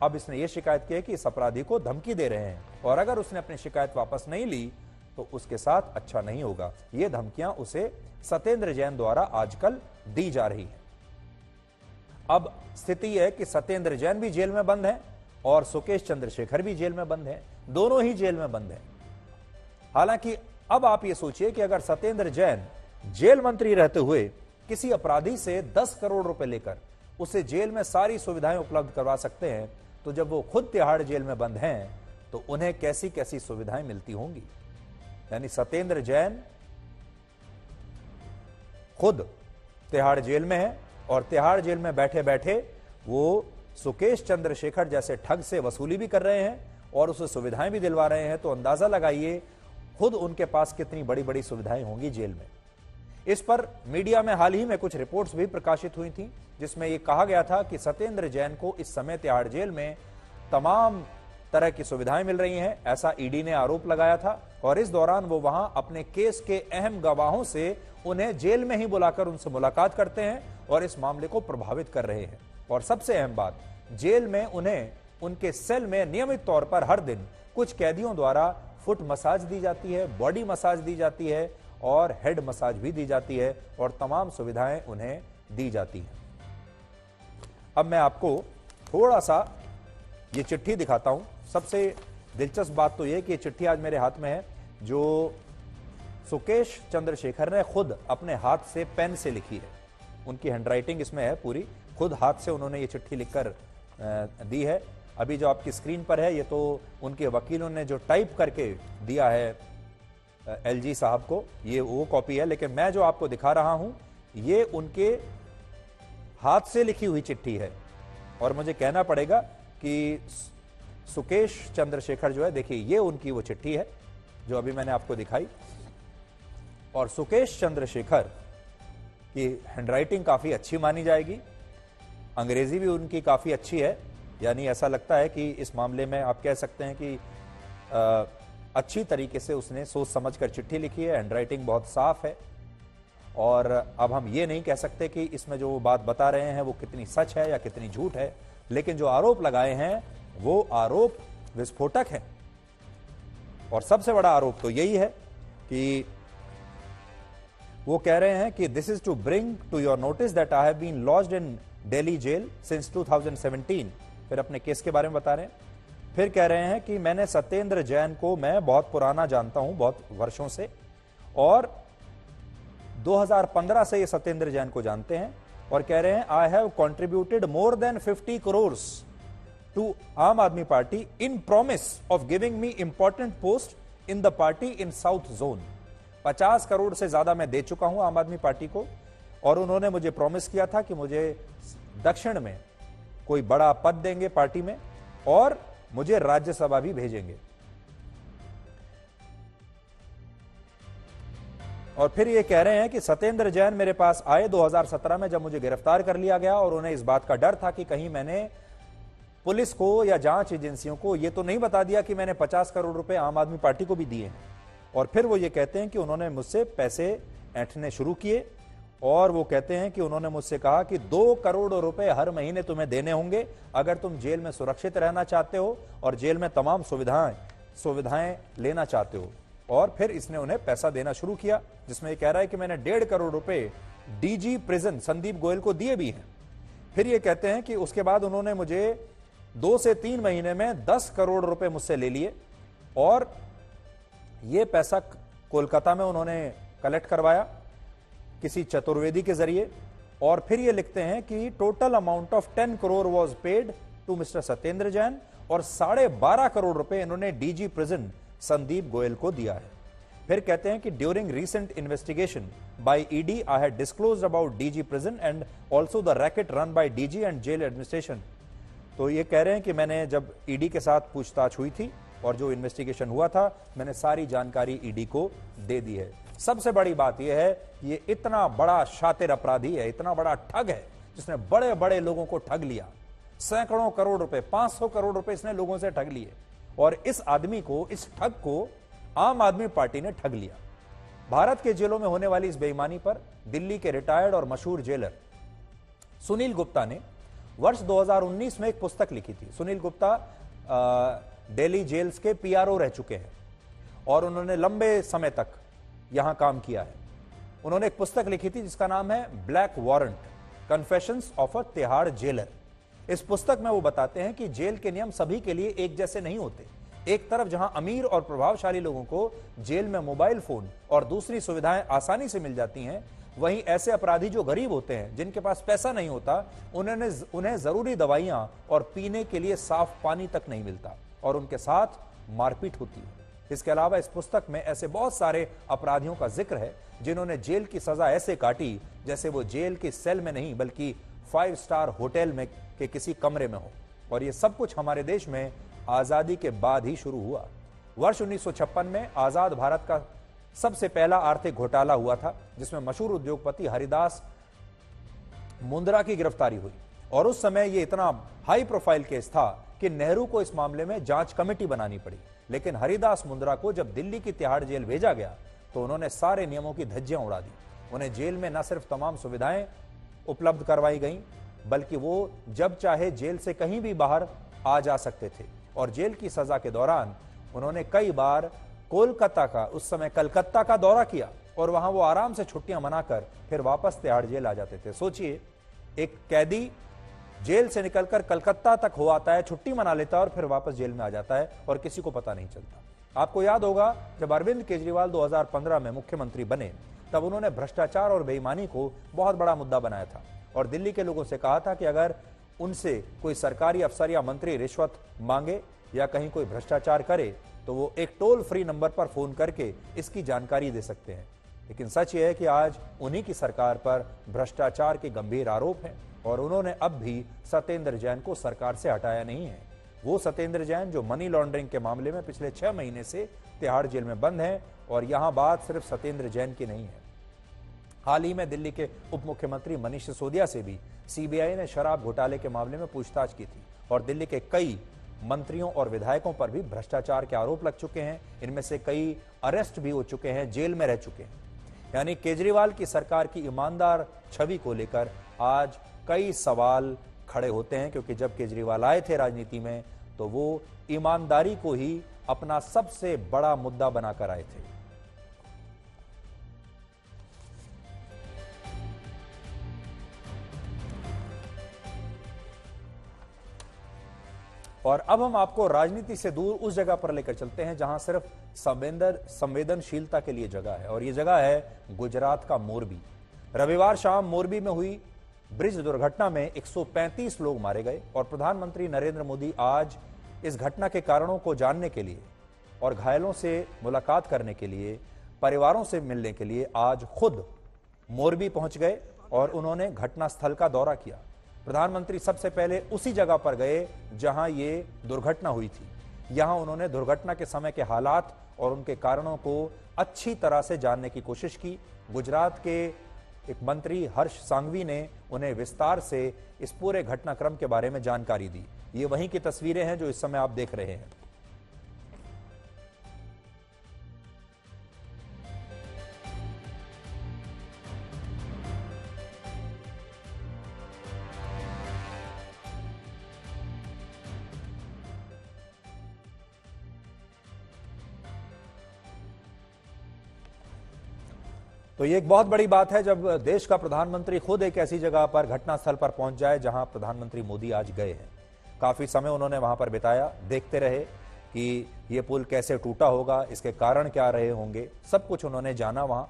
अब इसने यह शिकायत की है कि इस अपराधी को धमकी दे रहे हैं और अगर उसने अपनी शिकायत वापस नहीं ली तो उसके साथ अच्छा नहीं होगा। ये धमकियां उसे सत्येंद्र जैन द्वारा आजकल दी जा रही हैं। अब स्थिति यह है कि सत्येंद्र जैन भी जेल में बंद है और सुकेश चंद्रशेखर भी जेल में बंद है, दोनों ही जेल में बंद है। हालांकि अब आप ये सोचिए कि अगर सत्येंद्र जैन जेल मंत्री रहते हुए किसी अपराधी से 10 करोड़ रुपए लेकर उसे जेल में सारी सुविधाएं उपलब्ध करवा सकते हैं, तो जब वो खुद तिहाड़ जेल में बंद हैं तो उन्हें कैसी कैसी सुविधाएं मिलती होंगी। यानी सत्येंद्र जैन खुद तिहाड़ जेल में है और तिहाड़ जेल में बैठे बैठे वो सुकेश चंद्रशेखर जैसे ठग से वसूली भी कर रहे हैं और उसे सुविधाएं भी दिलवा रहे हैं। तो अंदाजा लगाइए खुद उनके पास कितनी बड़ी बड़ी सुविधाएं होंगी जेल में। इस पर मीडिया में हाल ही में कुछ रिपोर्ट्स भी प्रकाशित हुई थी, जिसमें यह कहा गया था कि सत्येंद्र जैन को इस समय तिहाड़ जेल में तमाम तरह की सुविधाएं मिल रही हैं, ऐसा ईडी ने आरोप लगाया था। और इस दौरान वो वहां अपने केस के अहम गवाहों से उन्हें जेल में ही बुलाकर उनसे मुलाकात करते हैं और इस मामले को प्रभावित कर रहे हैं। और सबसे अहम बात, जेल में उन्हें उनके सेल में नियमित तौर पर हर दिन कुछ कैदियों द्वारा फुट मसाज दी जाती है, बॉडी मसाज दी जाती है और हेड मसाज भी दी जाती है और तमाम सुविधाएं उन्हें दी जाती हैं। अब मैं आपको थोड़ा सा ये चिट्ठी दिखाता हूं। सबसे दिलचस्प बात तो यह कि ये चिट्ठी आज मेरे हाथ में है, जो सुकेश चंद्रशेखर ने खुद अपने हाथ से पेन से लिखी है। उनकी हैंडराइटिंग इसमें है पूरी, खुद हाथ से उन्होंने ये चिट्ठी लिखकर दी है। अभी जो आपकी स्क्रीन पर है ये तो उनके वकीलों ने जो टाइप करके दिया है एलजी साहब को, ये वो कॉपी है। लेकिन मैं जो आपको दिखा रहा हूं ये उनके हाथ से लिखी हुई चिट्ठी है। और मुझे कहना पड़ेगा कि सुकेश चंद्रशेखर जो है, देखिए ये उनकी वो चिट्ठी है जो अभी मैंने आपको दिखाई। और सुकेश चंद्रशेखर की हैंडराइटिंग काफी अच्छी मानी जाएगी, अंग्रेजी भी उनकी काफी अच्छी है, यानी ऐसा लगता है कि इस मामले में आप कह सकते हैं कि अच्छी तरीके से उसने सोच समझकर चिट्ठी लिखी है, हैंडराइटिंग बहुत साफ है। और अब हम ये नहीं कह सकते कि इसमें जो बात बता रहे हैं वो कितनी सच है या कितनी झूठ है, लेकिन जो आरोप लगाए हैं वो आरोप विस्फोटक है। और सबसे बड़ा आरोप तो यही है कि वो कह रहे हैं कि this is to bring to your notice that I have been lodged in Delhi jail since 2017। फिर अपने केस के बारे में बता रहे हैं। फिर कह रहे हैं कि मैंने सत्येंद्र जैन को मैं बहुत पुराना जानता हूं, बहुत वर्षों से, और 2015 से ये सत्येंद्र जैन को जानते हैं। और कह रहे हैं I have contributed more than 50 crore to Aam Aadmi Party in promise of giving me important post in the party in south zone. 50 crore से ज्यादा मैं दे चुका हूं आम आदमी पार्टी को, और उन्होंने मुझे प्रॉमिस किया था कि मुझे दक्षिण में कोई बड़ा पद देंगे पार्टी में और मुझे राज्यसभा भी भेजेंगे। और फिर ये कह रहे हैं कि सत्येंद्र जैन मेरे पास आए 2017 में, जब मुझे गिरफ्तार कर लिया गया, और उन्हें इस बात का डर था कि कहीं मैंने पुलिस को या जांच एजेंसियों को ये तो नहीं बता दिया कि मैंने 50 करोड़ रुपए आम आदमी पार्टी को भी दिए हैं। और फिर वो ये कहते हैं कि उन्होंने मुझसे पैसे ऐंठने शुरू किए, और वो कहते हैं कि उन्होंने मुझसे कहा कि 2 करोड़ रुपए हर महीने तुम्हें देने होंगे अगर तुम जेल में सुरक्षित रहना चाहते हो और जेल में तमाम सुविधाएं लेना चाहते हो। और फिर इसने उन्हें पैसा देना शुरू किया, जिसमें ये कह रहा है कि मैंने 1.5 करोड़ रुपए डीजी प्रिजन संदीप गोयल को दिए भी हैं। फिर ये कहते हैं कि उसके बाद उन्होंने मुझे 2 से 3 महीने में 10 करोड़ रुपए मुझसे ले लिए, और ये पैसा कोलकाता में उन्होंने कलेक्ट करवाया किसी चतुर्वेदी के जरिए। और फिर ये लिखते हैं कि total amount of 10 crore was paid to mister Satyendra Jain, और 12.5 करोड़ रुपए इन्होंने डीजी प्रिजन संदीप गोयल को दिया है। फिर कहते हैं कि during recent investigation by ED I had disclosed about DG prison and also the racket run by DG and jail administration. तो ये कह रहे हैं कि मैंने जब ईडी के साथ पूछताछ हुई थी और जो इन्वेस्टिगेशन हुआ था, मैंने सारी जानकारी ईडी को दे दी है। सबसे बड़ी बात यह है, ये इतना बड़ा शातिर अपराधी है, इतना बड़ा ठग है, जिसने बड़े बड़े लोगों को ठग लिया। सैकड़ों करोड़ रुपए, 500 करोड़ रुपए इसने लोगों से ठग लिए, और इस आदमी को, इस ठग को आम आदमी पार्टी ने ठग लिया। भारत के जेलों में होने वाली इस बेईमानी पर दिल्ली के रिटायर्ड और मशहूर जेलर सुनील गुप्ता ने वर्ष 2019 में एक पुस्तक लिखी थी। सुनील गुप्ता दिल्ली जेल्स के पीआरओ रह चुके हैं और उन्होंने लंबे समय तक यहां काम किया है। उन्होंने एक पुस्तक लिखी थी जिसका नाम है black warrant, confessions of a Tihar jailer. इस पुस्तक में वो बताते हैं कि जेल के नियम सभी के लिए एक जैसे नहीं होते। एक तरफ जहां अमीर और प्रभावशाली लोगों को जेल में मोबाइल फोन और दूसरी सुविधाएं आसानी से मिल जाती हैं, वहीं ऐसे अपराधी जो गरीब होते हैं, जिनके पास पैसा नहीं होता, उन्हें जरूरी दवाइयां और पीने के लिए साफ पानी तक नहीं मिलता, और उनके साथ मारपीट होती है। इसके अलावा इस पुस्तक में ऐसे बहुत सारे अपराधियों का जिक्र है जिन्होंने जेल की सजा ऐसे काटी जैसे वो जेल की सेल में नहीं बल्कि 5 स्टार होटल में के किसी कमरे में हो। और ये सब कुछ हमारे देश में आजादी के बाद ही शुरू हुआ। वर्ष 1956 में आजाद भारत का सबसे पहला आर्थिक घोटाला हुआ था, जिसमें मशहूर उद्योगपति हरिदास मुंद्रा की गिरफ्तारी हुई। और उस समय ये इतना हाई प्रोफाइल केस था कि नेहरू को इस मामले में जांच कमेटी बनानी पड़ी। लेकिन हरिदास मुंद्रा को जब दिल्ली की तिहाड़ जेल भेजा गया तो उन्होंने सारे नियमों की धज्जियां उड़ा दी। उन्हें जेल में न सिर्फ तमाम सुविधाएं उपलब्ध करवाई गईं, बल्कि वो जब चाहे जेल से कहीं भी बाहर आ जा सकते थे। और जेल की सजा के दौरान उन्होंने कई बार कोलकाता का, उस समय कलकत्ता का दौरा किया, और वहां वो आराम से छुट्टियां मनाकर फिर वापस तिहाड़ जेल आ जाते थे। सोचिए, एक कैदी जेल से निकलकर कलकत्ता तक हो आता है, छुट्टी मना लेता है और फिर वापस जेल में आ जाता है और किसी को पता नहीं चलता। आपको याद होगा जब अरविंद केजरीवाल 2015 में मुख्यमंत्री बने, तब उन्होंने भ्रष्टाचार और बेईमानी को बहुत बड़ा मुद्दा बनाया था और दिल्ली के लोगों से कहा था कि अगर उनसे कोई सरकारी अफसर या मंत्री रिश्वत मांगे या कहीं कोई भ्रष्टाचार करे तो वो एक टोल फ्री नंबर पर फोन करके इसकी जानकारी दे सकते हैं। लेकिन सच यह है कि आज उन्हीं की सरकार पर भ्रष्टाचार के गंभीर आरोप हैं और उन्होंने अब भी सत्येंद्र जैन को सरकार से हटाया नहीं है। वो सत्येंद्र जैन जो मनी लॉन्ड्रिंग के मामले में पिछले 6 महीने से तिहाड़ जेल में बंद हैं। और यहां बात सिर्फ सत्येंद्र जैन की नहीं है। हाल ही में दिल्ली के उप मुख्यमंत्री मनीष सिसोदिया से भी सीबीआई ने शराब घोटाले के मामले में पूछताछ की थी और दिल्ली के कई मंत्रियों और विधायकों पर भी भ्रष्टाचार के आरोप लग चुके हैं। इनमें से कई अरेस्ट भी हो चुके हैं, जेल में रह चुके हैं। यानी केजरीवाल की सरकार की ईमानदार छवि को लेकर आज कई सवाल खड़े होते हैं, क्योंकि जब केजरीवाल आए थे राजनीति में तो वो ईमानदारी को ही अपना सबसे बड़ा मुद्दा बनाकर आए थे। और अब हम आपको राजनीति से दूर उस जगह पर लेकर चलते हैं जहां सिर्फ संवेदनशीलता के लिए जगह है, और यह जगह है गुजरात का मोरबी। रविवार शाम मोरबी में हुई ब्रिज दुर्घटना में 135 लोग मारे गए और प्रधानमंत्री नरेंद्र मोदी आज इस घटना के कारणों को जानने के लिए और घायलों से मुलाकात करने के लिए, परिवारों से मिलने के लिए आज खुद मोरबी पहुंच गए और उन्होंने घटनास्थल का दौरा किया। प्रधानमंत्री सबसे पहले उसी जगह पर गए जहां ये दुर्घटना हुई थी। यहां उन्होंने दुर्घटना के समय के हालात और उनके कारणों को अच्छी तरह से जानने की कोशिश की। गुजरात के एक मंत्री हर्ष सांघवी ने उन्हें विस्तार से इस पूरे घटनाक्रम के बारे में जानकारी दी। ये वहीं की तस्वीरें हैं जो इस समय आप देख रहे हैं। तो ये एक बहुत बड़ी बात है जब देश का प्रधानमंत्री खुद एक ऐसी जगह पर घटनास्थल पर पहुंच जाए जहां प्रधानमंत्री मोदी आज गए हैं। काफी समय उन्होंने वहां पर बिताया, देखते रहे कि ये पुल कैसे टूटा होगा, इसके कारण क्या रहे होंगे, सब कुछ उन्होंने जाना वहां।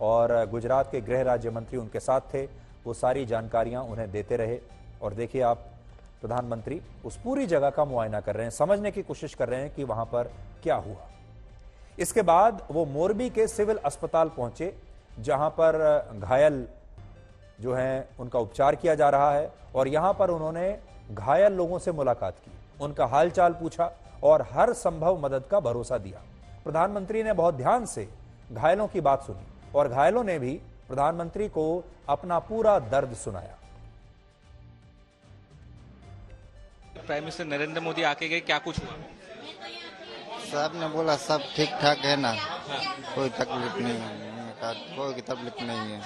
और गुजरात के गृह राज्य मंत्री उनके साथ थे, वो सारी जानकारियां उन्हें देते रहे। और देखिए आप, प्रधानमंत्री उस पूरी जगह का मुआयना कर रहे हैं, समझने की कोशिश कर रहे हैं कि वहां पर क्या हुआ। इसके बाद वो मोरबी के सिविल अस्पताल पहुंचे जहां पर घायल जो हैं उनका उपचार किया जा रहा है। और यहां पर उन्होंने घायल लोगों से मुलाकात की, उनका हालचाल पूछा और हर संभव मदद का भरोसा दिया। प्रधानमंत्री ने बहुत ध्यान से घायलों की बात सुनी और घायलों ने भी प्रधानमंत्री को अपना पूरा दर्द सुनाया। प्राइम मिनिस्टर नरेंद्र मोदी आके गए, क्या कुछ हुआ? साहब ने बोला सब ठीक ठाक है ना, कोई तकलीफ नहीं है, कोई तकलीफ नहीं है,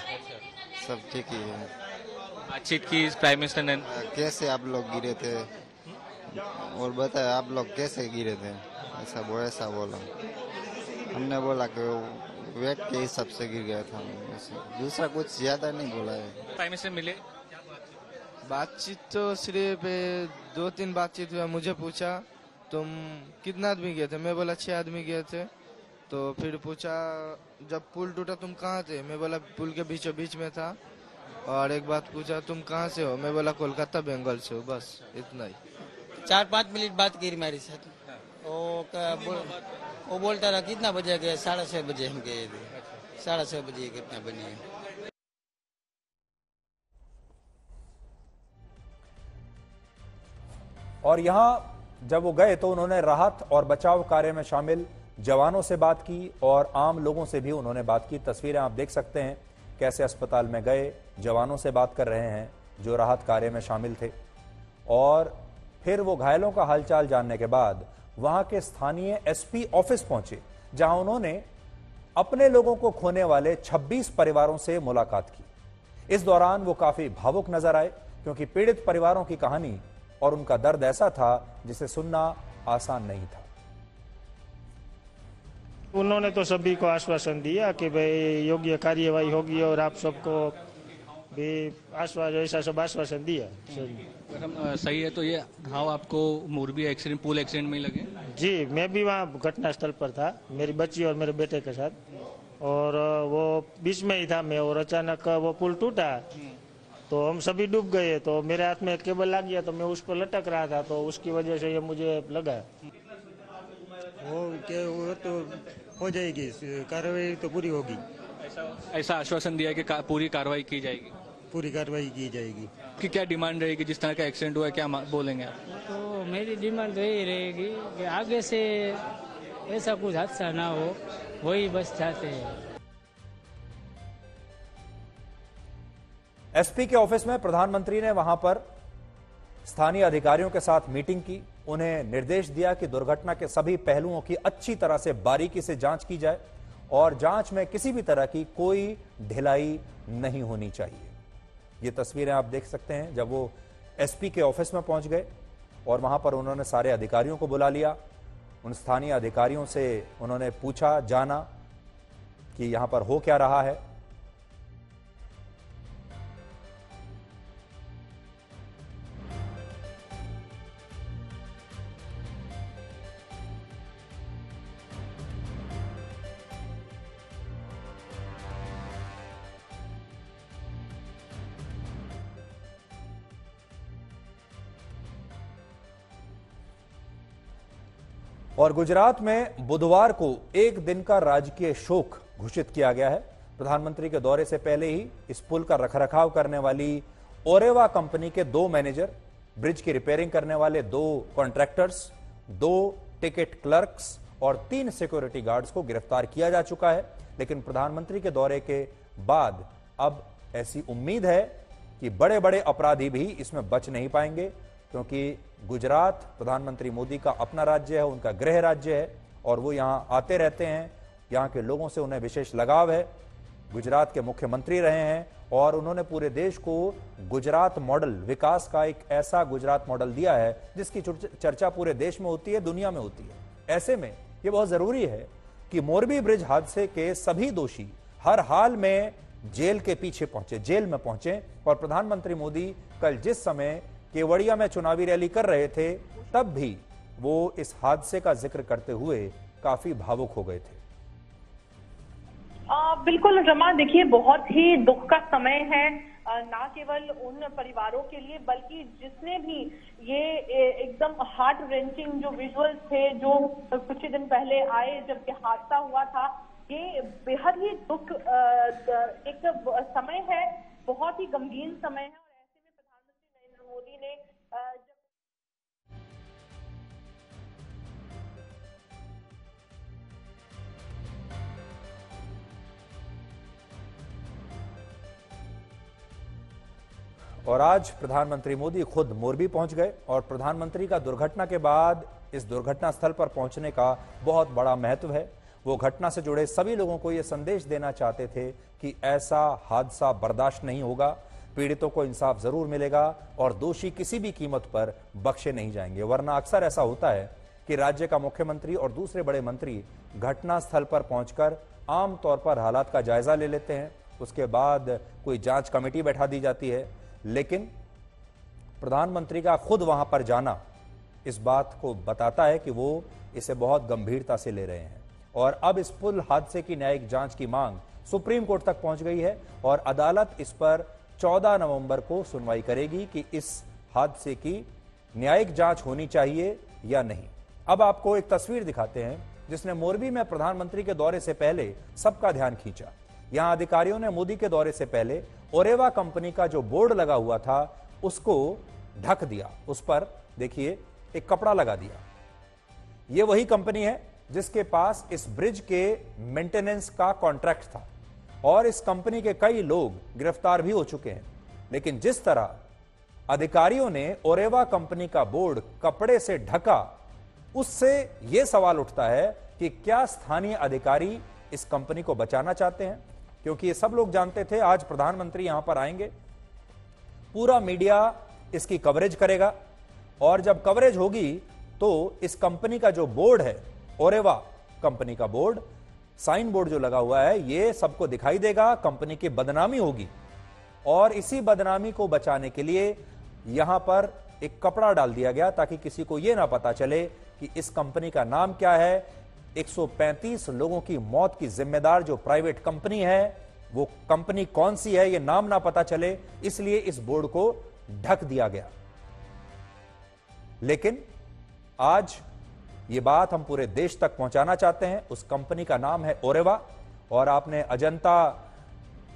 सब ठीक ही है। बातचीत की प्राइम मिनिस्टर ने? कैसे आप लोग गिरे थे और बताए आप लोग कैसे गिरे थे, ऐसा बोला। हमने बोला कि वेट के हिसाब से गिर गया था, दूसरा कुछ ज्यादा नहीं बोला है। प्राइम मिनिस्टर मिले? बातचीत तो सिर्फ 2-3 बातचीत हुआ। मुझे पूछा तुम कितना आदमी गए थे, मैं बोला 6 आदमी गए थे। तो फिर पूछा जब पुल टूटा तुम कहाँ थे, मैं बोला पुल के बीचों बीच में था। और एक बात पूछा तुम कहाँ से हो, मैं बोला कोलकाता बंगाल से हो, बस इतना ही। 4-5 मिनट बात की मेरे साथ। वो बोलता रहा कितना बजे गए, 6:30 बजे हम गए थे। 6:30 बजे घटना बनी है। और यहां जब वो गए तो उन्होंने राहत और बचाव कार्य में शामिल जवानों से बात की और आम लोगों से भी उन्होंने बात की। तस्वीरें आप देख सकते हैं कैसे अस्पताल में गए, जवानों से बात कर रहे हैं जो राहत कार्य में शामिल थे। और फिर वो घायलों का हालचाल जानने के बाद वहां के स्थानीय एसपी ऑफिस पहुंचे जहां उन्होंने अपने लोगों को खोने वाले 26 परिवारों से मुलाकात की। इस दौरान वो काफी भावुक नजर आए क्योंकि पीड़ित परिवारों की कहानी और उनका दर्द ऐसा था जिसे सुनना आसान नहीं था। उन्होंने तो सभी को आश्वासन दिया कि भाई योग्य कार्यवाही होगी और आप सबको भी ऐसा सब आश्वासन दिया। सही है। तो ये घाव आपको मोरबी एक्सीडेंट, पुल एक्सीडेंट में लगे? जी, मैं भी वहाँ घटनास्थल पर था, मेरी बच्ची और मेरे बेटे के साथ। और वो बीच में ही था मैं, और अचानक वो पुल टूटा तो हम सभी डूब गए। तो मेरे हाथ में केबल लग गया तो मैं उस पर लटक रहा था, तो उसकी वजह से ये मुझे लगा। वो तो हो जाएगी कार्रवाई, तो पूरी होगी। ऐसा आश्वासन दिया कि पूरी कार्रवाई की जाएगी। पूरी कार्रवाई की जाएगी। कि क्या डिमांड रहेगी? जिस तरह का एक्सीडेंट हुआ है, क्या बोलेंगे आप? तो मेरी डिमांड तो यही रहेगी कि आगे से ऐसा कुछ हादसा ना हो, वही बस चाहते हैं। एसपी के ऑफिस में प्रधानमंत्री ने वहां पर स्थानीय अधिकारियों के साथ मीटिंग की, उन्हें निर्देश दिया कि दुर्घटना के सभी पहलुओं की अच्छी तरह से बारीकी से जांच की जाए और जांच में किसी भी तरह की कोई ढिलाई नहीं होनी चाहिए। ये तस्वीरें आप देख सकते हैं जब वो एसपी के ऑफिस में पहुंच गए और वहां पर उन्होंने सारे अधिकारियों को बुला लिया। उन स्थानीय अधिकारियों से उन्होंने पूछा, जाना कि यहां पर हो क्या रहा है। और गुजरात में बुधवार को एक दिन का राजकीय शोक घोषित किया गया है। प्रधानमंत्री के दौरे से पहले ही इस पुल का रखरखाव करने वाली ओरेवा कंपनी के 2 मैनेजर, ब्रिज की रिपेयरिंग करने वाले 2 कॉन्ट्रैक्टर्स, 2 टिकट क्लर्क्स और 3 सिक्योरिटी गार्ड्स को गिरफ्तार किया जा चुका है। लेकिन प्रधानमंत्री के दौरे के बाद अब ऐसी उम्मीद है कि बड़े बड़े अपराधी भी इसमें बच नहीं पाएंगे, क्योंकि गुजरात प्रधानमंत्री मोदी का अपना राज्य है, उनका गृह राज्य है और वो यहां आते रहते हैं। यहां के लोगों से उन्हें विशेष लगाव है। गुजरात के मुख्यमंत्री रहे हैं और उन्होंने पूरे देश को गुजरात मॉडल, विकास का एक ऐसा गुजरात मॉडल दिया है जिसकी चर्चा पूरे देश में होती है, दुनिया में होती है। ऐसे में यह बहुत जरूरी है कि मोरबी ब्रिज हादसे के सभी दोषी हर हाल में जेल के पीछे पहुंचे, जेल में पहुंचे। और प्रधानमंत्री मोदी कल जिस समय केवड़िया में चुनावी रैली कर रहे थे, तब भी वो इस हादसे का जिक्र करते हुए काफी भावुक हो गए थे। बिल्कुल रमा, देखिए बहुत ही दुख का समय है, ना केवल उन परिवारों के लिए बल्कि जिसने भी ये एकदम हार्ट रेंचिंग जो विजुअल्स थे जो कुछ ही दिन पहले आए जब ये हादसा हुआ था, ये बेहद ही दुख एक समय है, बहुत ही गमगीन समय है। मोदी ने और आज प्रधानमंत्री मोदी खुद मोरबी पहुंच गए और प्रधानमंत्री का दुर्घटना के बाद इस दुर्घटना स्थल पर पहुंचने का बहुत बड़ा महत्व है। वो घटना से जुड़े सभी लोगों को यह संदेश देना चाहते थे कि ऐसा हादसा बर्दाश्त नहीं होगा, पीड़ितों को इंसाफ जरूर मिलेगा और दोषी किसी भी कीमत पर बख्शे नहीं जाएंगे। वरना अक्सर ऐसा होता है कि राज्य का मुख्यमंत्री और दूसरे बड़े मंत्री घटना स्थल पर पहुंचकर आम तौर पर हालात का जायजा ले लेते हैं, उसके बाद कोई जांच कमेटी बैठा दी जाती है। लेकिन प्रधानमंत्री का खुद वहां पर जाना इस बात को बताता है कि वो इसे बहुत गंभीरता से ले रहे हैं। और अब इस पुल हादसे की न्यायिक जांच की मांग सुप्रीम कोर्ट तक पहुंच गई है और अदालत इस पर 14 नवंबर को सुनवाई करेगी कि इस हादसे की न्यायिक जांच होनी चाहिए या नहीं। अब आपको एक तस्वीर दिखाते हैं जिसने मोरबी में प्रधानमंत्री के दौरे से पहले सबका ध्यान खींचा। यहां अधिकारियों ने मोदी के दौरे से पहले ओरेवा कंपनी का जो बोर्ड लगा हुआ था उसको ढक दिया, उस पर देखिए एक कपड़ा लगा दिया। यह वही कंपनी है जिसके पास इस ब्रिज के मेंटेनेंस का कॉन्ट्रैक्ट था और इस कंपनी के कई लोग गिरफ्तार भी हो चुके हैं। लेकिन जिस तरह अधिकारियों ने ओरेवा कंपनी का बोर्ड कपड़े से ढका, उससे यह सवाल उठता है कि क्या स्थानीय अधिकारी इस कंपनी को बचाना चाहते हैं, क्योंकि ये सब लोग जानते थे आज प्रधानमंत्री यहां पर आएंगे, पूरा मीडिया इसकी कवरेज करेगा और जब कवरेज होगी तो इस कंपनी का जो बोर्ड है, ओरेवा कंपनी का बोर्ड, साइन बोर्ड जो लगा हुआ है, ये सबको दिखाई देगा, कंपनी की बदनामी होगी। और इसी बदनामी को बचाने के लिए यहां पर एक कपड़ा डाल दिया गया ताकि किसी को यह ना पता चले कि इस कंपनी का नाम क्या है। 135 लोगों की मौत की जिम्मेदार जो प्राइवेट कंपनी है वो कंपनी कौन सी है, यह नाम ना पता चले, इसलिए इस बोर्ड को ढक दिया गया। लेकिन आज ये बात हम पूरे देश तक पहुंचाना चाहते हैं। उस कंपनी का नाम है ओरेवा और आपने अजंता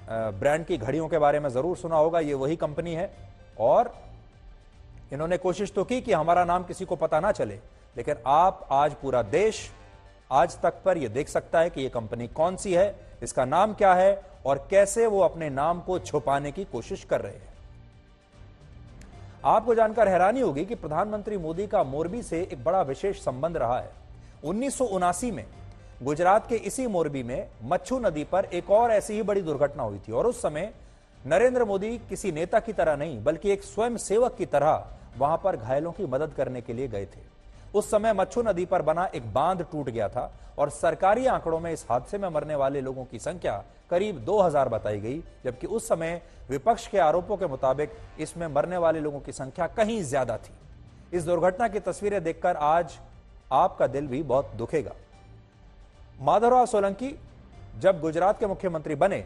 ब्रांड की घड़ियों के बारे में जरूर सुना होगा। ये वही कंपनी है और इन्होंने कोशिश तो की कि हमारा नाम किसी को पता ना चले, लेकिन आप आज पूरा देश आज तक पर यह देख सकता है कि यह कंपनी कौन सी है, इसका नाम क्या है और कैसे वो अपने नाम को छुपाने की कोशिश कर रहे हैं। आपको जानकर हैरानी होगी कि प्रधानमंत्री मोदी का मोरबी से एक बड़ा विशेष संबंध रहा है। 1979 में गुजरात के इसी मोरबी में मच्छू नदी पर एक और ऐसी ही बड़ी दुर्घटना हुई थी और उस समय नरेंद्र मोदी किसी नेता की तरह नहीं बल्कि एक स्वयं सेवक की तरह वहां पर घायलों की मदद करने के लिए गए थे। उस समय मच्छू नदी पर बना एक बांध टूट गया था और सरकारी आंकड़ों में इस हादसे में मरने वाले लोगों की संख्या करीब 2000 बताई गई, जबकि उस समय विपक्ष के आरोपों के मुताबिक इसमें मरने वाले लोगों की संख्या कहीं ज्यादा थी। इस दुर्घटना की तस्वीरें देखकर आज आपका दिल भी बहुत दुखेगा। माधवराव सोलंकी जब गुजरात के मुख्यमंत्री बने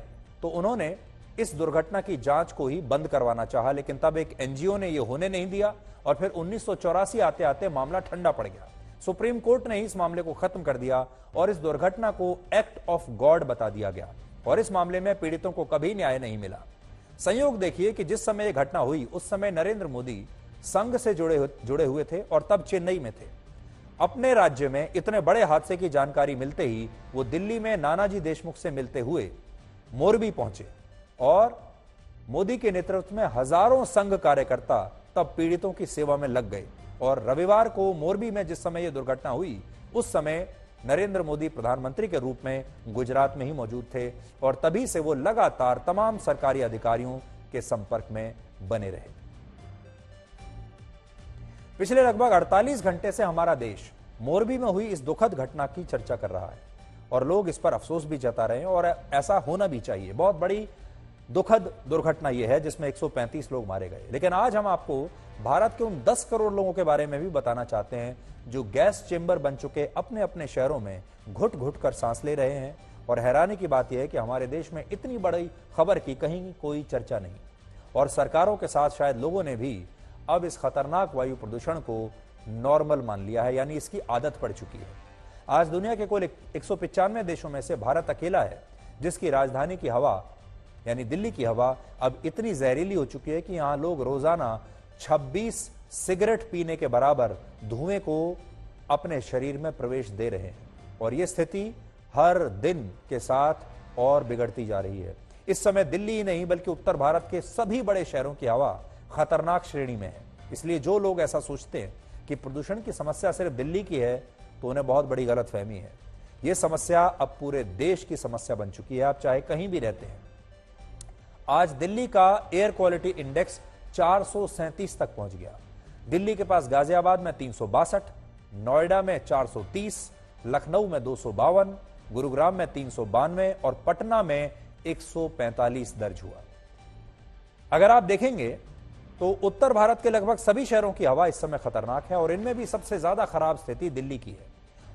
तो उन्होंने इस दुर्घटना की जांच को ही बंद करवाना चाहा, लेकिन तब एक एनजीओ ने यह होने नहीं दिया और फिर 1984 आते आते मामला ठंडा पड़ गया। सुप्रीम कोर्ट ने इस मामले को खत्म कर दिया और इस दुर्घटना को एक्ट ऑफ गॉड बता दिया गया और इस मामले में पीड़ितों को कभी न्याय नहीं मिला। संयोग देखिए कि जिस समय यह घटना हुई उस समय नरेंद्र मोदी संघ से जुड़े हुए थे और तब चेन्नई में थे। अपने राज्य में इतने बड़े हादसे की जानकारी मिलते ही वो दिल्ली में नानाजी देशमुख से मिलते हुए मोरबी पहुंचे और मोदी के नेतृत्व में हजारों संघ कार्यकर्ता तब पीड़ितों की सेवा में लग गए और रविवार को मोरबी में जिस समय यह दुर्घटना हुई उस समय नरेंद्र मोदी प्रधानमंत्री के रूप में गुजरात में ही मौजूद थे और तभी से वो लगातार तमाम सरकारी अधिकारियों के संपर्क में बने रहे। पिछले लगभग 48 घंटे से हमारा देश मोरबी में हुई इस दुखद घटना की चर्चा कर रहा है और लोग इस पर अफसोस भी जता रहे हैं और ऐसा होना भी चाहिए। बहुत बड़ी दुखद दुर्घटना यह है जिसमें 135 लोग मारे गए। लेकिन आज हम आपको भारत के उन 10 करोड़ लोगों के बारे में भी बताना चाहते हैं जो गैस चेंबर बन चुके अपने अपने शहरों में घुट घुट कर सांस ले रहे हैं। और हैरानी की बात यह है कि हमारे देश में इतनी बड़ी खबर की कहीं कोई चर्चा नहीं और सरकारों के साथ शायद लोगों ने भी अब इस खतरनाक वायु प्रदूषण को नॉर्मल मान लिया है, यानी इसकी आदत पड़ चुकी है। आज दुनिया के कुल 195 देशों में से भारत अकेला है जिसकी राजधानी की हवा यानी दिल्ली की हवा अब इतनी जहरीली हो चुकी है कि यहां लोग रोजाना 26 सिगरेट पीने के बराबर धुएं को अपने शरीर में प्रवेश दे रहे हैं और यह स्थिति हर दिन के साथ और बिगड़ती जा रही है। इस समय दिल्ली ही नहीं बल्कि उत्तर भारत के सभी बड़े शहरों की हवा खतरनाक श्रेणी में है। इसलिए जो लोग ऐसा सोचते हैं कि प्रदूषण की समस्या सिर्फ दिल्ली की है तो उन्हें बहुत बड़ी गलतफहमी है। यह समस्या अब पूरे देश की समस्या बन चुकी है, आप चाहे कहीं भी रहते हैं। आज दिल्ली का एयर क्वालिटी इंडेक्स 437 तक पहुंच गया। दिल्ली के पास गाजियाबाद में 362, नोएडा में 430, लखनऊ में 252, गुरुग्राम में 392 और पटना में 145 दर्ज हुआ। अगर आप देखेंगे तो उत्तर भारत के लगभग सभी शहरों की हवा इस समय खतरनाक है और इनमें भी सबसे ज्यादा खराब स्थिति दिल्ली की है।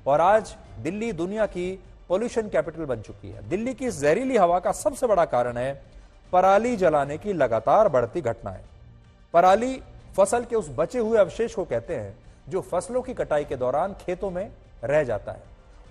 और आज दिल्ली दुनिया की पोल्यूशन कैपिटल बन चुकी है। दिल्ली की जहरीली हवा का सबसे बड़ा कारण है पराली जलाने की लगातार बढ़ती घटनाएं। पराली फसल के उस बचे हुए अवशेष को कहते हैं जो फसलों की कटाई के दौरान खेतों में रह जाता है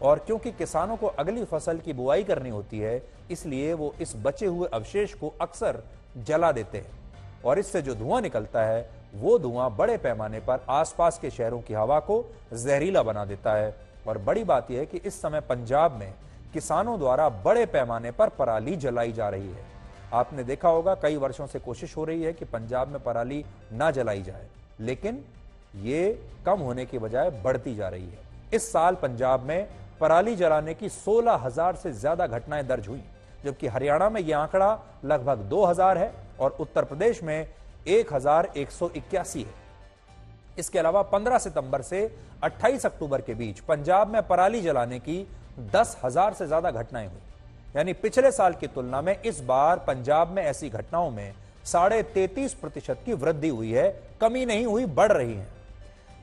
और क्योंकि किसानों को अगली फसल की बुआई करनी होती है इसलिए वो इस बचे हुए अवशेष को अक्सर जला देते हैं और इससे जो धुआं निकलता है वो धुआं बड़े पैमाने पर आसपास के शहरों की हवा को जहरीला बना देता है। और बड़ी बात यह है कि इस समय पंजाब में किसानों द्वारा बड़े पैमाने पर पराली जलाई जा रही है। आपने देखा होगा कई वर्षों से कोशिश हो रही है कि पंजाब में पराली ना जलाई जाए, लेकिन ये कम होने की बजाय बढ़ती जा रही है। इस साल पंजाब में पराली जलाने की 16,000 से ज्यादा घटनाएं दर्ज हुई, जबकि हरियाणा में यह आंकड़ा लगभग 2,000 है और उत्तर प्रदेश में 1,181 है। इसके अलावा 15 सितंबर से 28 अक्टूबर के बीच पंजाब में पराली जलाने की 10,000 से ज्यादा घटनाएं हुई, यानी पिछले साल की तुलना में इस बार पंजाब में ऐसी घटनाओं में 33.5% की वृद्धि हुई है, कमी नहीं हुई, बढ़ रही है।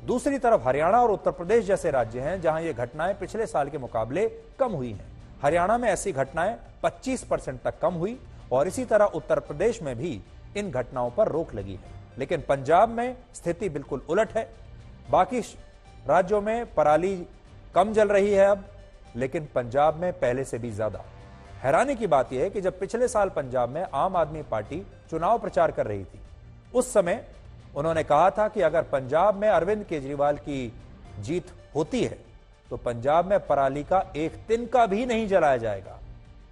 दूसरी तरफ हरियाणा और उत्तर प्रदेश जैसे राज्य हैं जहां ये घटनाएं पिछले साल के मुकाबले कम हुई हैं। हरियाणा में ऐसी घटनाएं 25% तक कम हुई और इसी तरह उत्तर प्रदेश में भी इन घटनाओं पर रोक लगी है। लेकिन पंजाब में स्थिति बिल्कुल उलट है। बाकी राज्यों में पराली कम जल रही है अब, लेकिन पंजाब में पहले से भी ज्यादा। हैरानी की बात यह है कि जब पिछले साल पंजाब में आम आदमी पार्टी चुनाव प्रचार कर रही थी, उस समय उन्होंने कहा था कि अगर पंजाब में अरविंद केजरीवाल की जीत होती है तो पंजाब में पराली का एक तिनका भी नहीं जलाया जाएगा।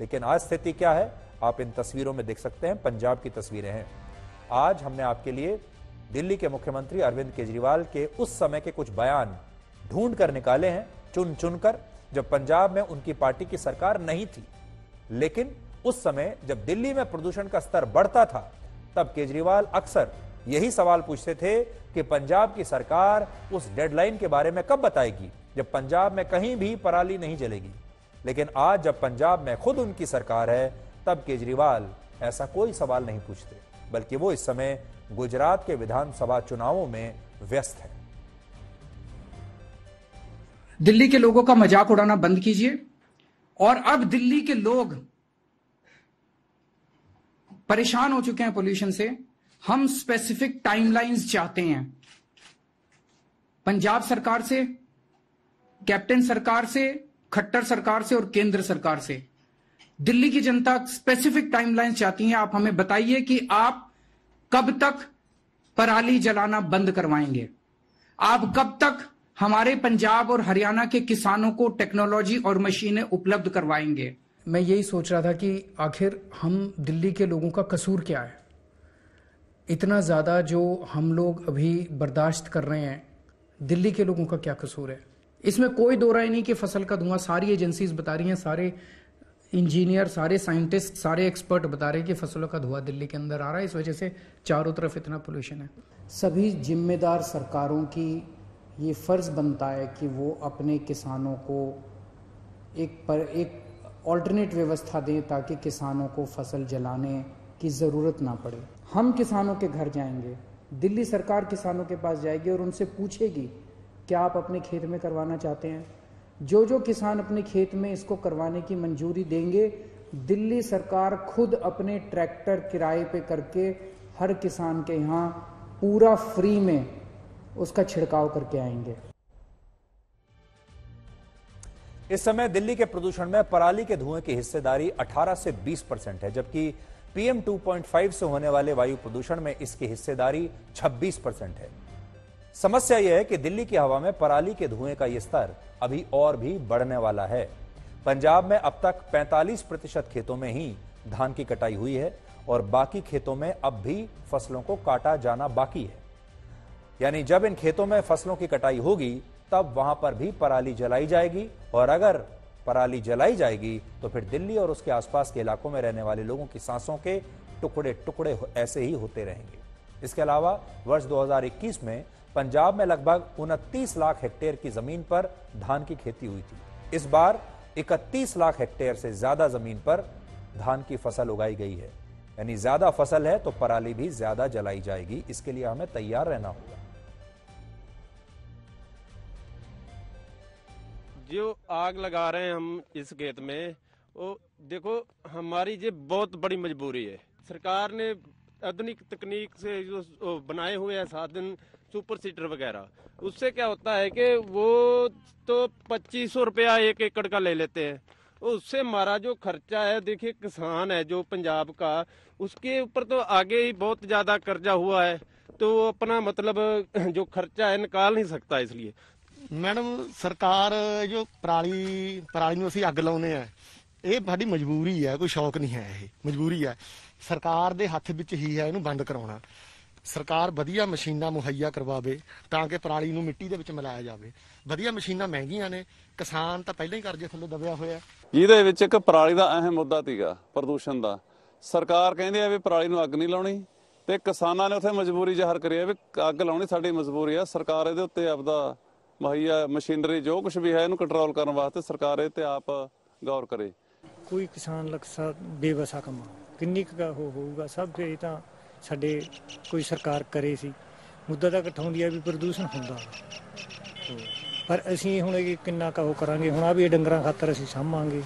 लेकिन आज स्थिति क्या है, आप इन तस्वीरों में देख सकते हैं। पंजाब की तस्वीरें हैं। आज हमने आपके लिए दिल्ली के मुख्यमंत्री अरविंद केजरीवाल के उस समय के कुछ बयान ढूंढ कर निकाले हैं, चुन चुनकर, जब पंजाब में उनकी पार्टी की सरकार नहीं थी। लेकिन उस समय जब दिल्ली में प्रदूषण का स्तर बढ़ता था, तब केजरीवाल अक्सर यही सवाल पूछते थे कि पंजाब की सरकार उस डेडलाइन के बारे में कब बताएगी जब पंजाब में कहीं भी पराली नहीं जलेगी। लेकिन आज जब पंजाब में खुद उनकी सरकार है, तब केजरीवाल ऐसा कोई सवाल नहीं पूछते, बल्कि वो इस समय गुजरात के विधानसभा चुनावों में व्यस्त है। दिल्ली के लोगों का मजाक उड़ाना बंद कीजिए और अब दिल्ली के लोग परेशान हो चुके हैं पोल्यूशन से। हम स्पेसिफिक टाइमलाइंस चाहते हैं पंजाब सरकार से, कैप्टन सरकार से, खट्टर सरकार से और केंद्र सरकार से। दिल्ली की जनता स्पेसिफिक टाइमलाइंस चाहती है। आप हमें बताइए कि आप कब तक पराली जलाना बंद करवाएंगे, आप कब तक हमारे पंजाब और हरियाणा के किसानों को टेक्नोलॉजी और मशीनें उपलब्ध करवाएंगे। मैं यही सोच रहा था कि आखिर हम दिल्ली के लोगों का कसूर क्या है, इतना ज्यादा जो हम लोग अभी बर्दाश्त कर रहे हैं, दिल्ली के लोगों का क्या कसूर है। इसमें कोई दो राय नहीं कि फसल का धुआं, सारी एजेंसीज बता रही हैं, सारे इंजीनियर, सारे साइंटिस्ट, सारे एक्सपर्ट बता रहे हैं कि फसलों का धुआं दिल्ली के अंदर आ रहा है, इस वजह से चारों तरफ इतना पोल्यूशन है। सभी जिम्मेदार सरकारों की ये फर्ज बनता है कि वो अपने किसानों को एक ऑल्टरनेट व्यवस्था दें ताकि किसानों को फसल जलाने की ज़रूरत ना पड़े। हम किसानों के घर जाएंगे, दिल्ली सरकार किसानों के पास जाएगी और उनसे पूछेगी क्या आप अपने खेत में करवाना चाहते हैं। जो किसान अपने खेत में इसको करवाने की मंजूरी देंगे, दिल्ली सरकार खुद अपने ट्रैक्टर किराए पे करके हर किसान के यहाँ पूरा फ्री में उसका छिड़काव करके आएंगे। इस समय दिल्ली के प्रदूषण में पराली के धुएं की हिस्सेदारी 18 से 20% है, जबकि PM 2.5 से होने वाले वायु प्रदूषण में इसकी हिस्सेदारी 26% है। समस्या यह है कि दिल्ली की हवा में पराली के धुएं का यह स्तर अभी और भी बढ़ने वाला है। पंजाब में अब तक 45% खेतों में ही धान की कटाई हुई है और बाकी खेतों में अब भी फसलों को काटा जाना बाकी है। यानी जब इन खेतों में फसलों की कटाई होगी तब वहां पर भी पराली जलाई जाएगी, और अगर पराली जलाई जाएगी तो फिर दिल्ली और उसके आसपास के इलाकों में रहने वाले लोगों की सांसों के टुकड़े टुकड़े ऐसे ही होते रहेंगे। इसके अलावा वर्ष 2021 में पंजाब में लगभग 29 लाख हेक्टेयर की जमीन पर धान की खेती हुई थी। इस बार 31 लाख हेक्टेयर से ज्यादा जमीन पर धान की फसल उगाई गई है। यानी ज्यादा फसल है तो पराली भी ज्यादा जलाई जाएगी। इसके लिए हमें तैयार रहना होगा। जो आग लगा रहे हैं हम इस खेत में, वो देखो हमारी ये बहुत बड़ी मजबूरी है। सरकार ने आधुनिक तकनीक से जो बनाए हुए हैं साधन, सुपर सीटर वगैरह, उससे क्या होता है कि वो तो 2500 रुपया 1 एकड़ का ले लेते हैं। उससे हमारा जो खर्चा है, देखिए किसान है जो पंजाब का, उसके ऊपर तो आगे ही बहुत ज्यादा कर्जा हुआ है, तो वो अपना मतलब जो खर्चा है निकाल नहीं सकता। इसलिए मैडम सरकार जो पराली ਨੂੰ ਅਸੀਂ ਅੱਗ ਲਾਉਨੇ ਆ, ਇਹ ਸਾਡੀ ਮਜਬੂਰੀ ਹੈ, ਕੋਈ ਸ਼ੌਕ ਨਹੀਂ ਹੈ, ਇਹ ਮਜਬੂਰੀ ਹੈ। ਸਰਕਾਰ ਦੇ ਹੱਥ ਵਿੱਚ ਹੀ ਹੈ ਇਹਨੂੰ ਬੰਦ ਕਰਾਉਣਾ। ਸਰਕਾਰ ਵਧੀਆ ਮਸ਼ੀਨਾਂ ਮੁਹੱਈਆ ਕਰਵਾਵੇ ਤਾਂ ਕਿ ਪਰਾਲੀ ਨੂੰ ਮਿੱਟੀ ਦੇ ਵਿੱਚ ਮਿਲਾਇਆ ਜਾਵੇ। ਵਧੀਆ ਮਸ਼ੀਨਾਂ ਮਹਿੰਗੀਆਂ ਨੇ, ਕਿਸਾਨ ਤਾਂ ਪਹਿਲਾਂ ਹੀ ਕਰਜ਼ੇ ਥੱਲੇ ਦਬਿਆ ਹੋਇਆ। ਇਹਦੇ ਵਿੱਚ ਇੱਕ ਪਰਾਲੀ ਦਾ ਅਹਿਮ ਮੁੱਦਾ ਸੀਗਾ ਪ੍ਰਦੂਸ਼ਣ ਦਾ। ਸਰਕਾਰ ਕਹਿੰਦੀ ਹੈ ਵੀ ਪਰਾਲੀ ਨੂੰ ਅੱਗ ਨਹੀਂ ਲਾਉਣੀ, ਤੇ ਕਿਸਾਨਾਂ ਨੇ ਉੱਥੇ ਮਜਬੂਰੀ ਜ਼ਾਹਰ ਕਰੀ ਹੈ ਵੀ ਅੱਗ ਲਾਉਣੀ ਸਾਡੀ ਮਜਬੂਰੀ ਆ। ਸਰਕਾਰ ਇਹਦੇ ਉੱਤੇ ਆਪਦਾ मुहैया मशीनरी जो कुछ भी है इन्हू कंट्रोल करने वास्ते सरकार इत्ते आप गौर करे। कोई किसान लक्ष्य बेवसा कमा किन्नी होगा सब ये तो साडे कोई सरकार करे सी। मुद्दा तो उठाउंदी है भी प्रदूषण हुंदा, पर असीं हुण किन्ना का करांगे, हुण आ भी डंगरां खातर असीं सांभांगे।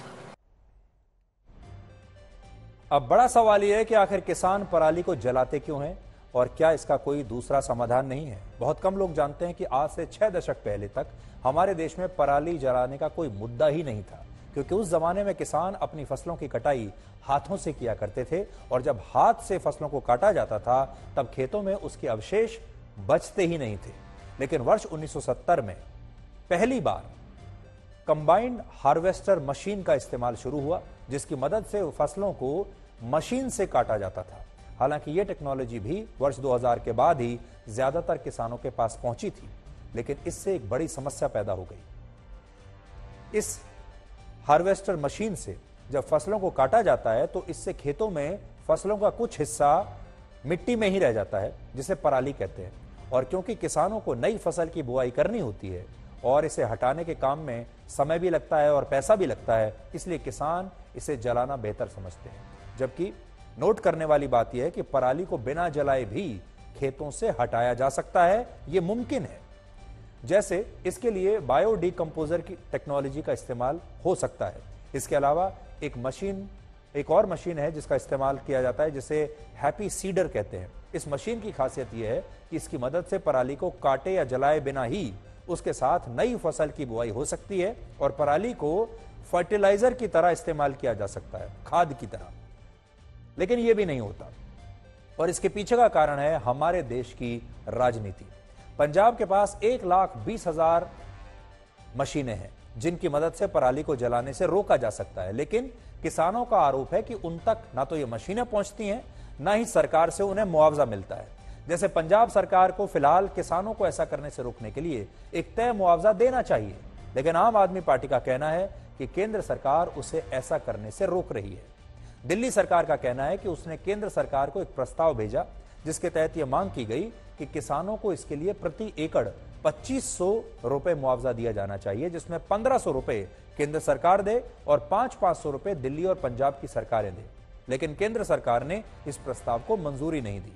अब बड़ा सवाल यह है कि आखिर किसान पराली को जलाते क्यों हैं और क्या इसका कोई दूसरा समाधान नहीं है। बहुत कम लोग जानते हैं कि आज से 6 दशक पहले तक हमारे देश में पराली जलाने का कोई मुद्दा ही नहीं था। क्योंकि उस जमाने में किसान अपनी फसलों की कटाई हाथों से किया करते थे और जब हाथ से फसलों को काटा जाता था तब खेतों में उसके अवशेष बचते ही नहीं थे। लेकिन वर्ष 1970 में पहली बार कंबाइंड हार्वेस्टर मशीन का इस्तेमाल शुरू हुआ, जिसकी मदद से फसलों को मशीन से काटा जाता था। हालांकि यह टेक्नोलॉजी भी वर्ष 2000 के बाद ही ज्यादातर किसानों के पास पहुंची थी, लेकिन इससे एक बड़ी समस्या पैदा हो गई। इस हार्वेस्टर मशीन से जब फसलों को काटा जाता है तो इससे खेतों में फसलों का कुछ हिस्सा मिट्टी में ही रह जाता है, जिसे पराली कहते हैं। और क्योंकि किसानों को नई फसल की बुआई करनी होती है और इसे हटाने के काम में समय भी लगता है और पैसा भी लगता है, इसलिए किसान इसे जलाना बेहतर समझते हैं। जबकि नोट करने वाली बात यह है कि पराली को बिना जलाए भी खेतों से हटाया जा सकता है, यह मुमकिन है। जैसे इसके लिए बायो डिकम्पोजर की टेक्नोलॉजी का इस्तेमाल हो सकता है। इसके अलावा एक और मशीन है जिसका इस्तेमाल किया जाता है, जिसे हैप्पी सीडर कहते हैं। इस मशीन की खासियत यह है कि इसकी मदद से पराली को काटे या जलाए बिना ही उसके साथ नई फसल की बुआई हो सकती है और पराली को फर्टिलाइजर की तरह इस्तेमाल किया जा सकता है, खाद की तरह। लेकिन यह भी नहीं होता और इसके पीछे का कारण है हमारे देश की राजनीति। पंजाब के पास 1,20,000 मशीनें हैं जिनकी मदद से पराली को जलाने से रोका जा सकता है, लेकिन किसानों का आरोप है कि उन तक ना तो ये मशीनें पहुंचती हैं, ना ही सरकार से उन्हें मुआवजा मिलता है। जैसे पंजाब सरकार को फिलहाल किसानों को ऐसा करने से रोकने के लिए एक तय मुआवजा देना चाहिए, लेकिन आम आदमी पार्टी का कहना है कि केंद्र सरकार उसे ऐसा करने से रोक रही है। दिल्ली सरकार का कहना है कि उसने केंद्र सरकार को एक प्रस्ताव भेजा जिसके तहत यह मांग की गई कि किसानों को इसके लिए प्रति एकड़ 2500 रुपए मुआवजा दिया जाना चाहिए, जिसमें 1500 रुपए केंद्र सरकार दे और 500 रुपए दिल्ली और पंजाब की सरकारें दे। लेकिन केंद्र सरकार ने इस प्रस्ताव को मंजूरी नहीं दी।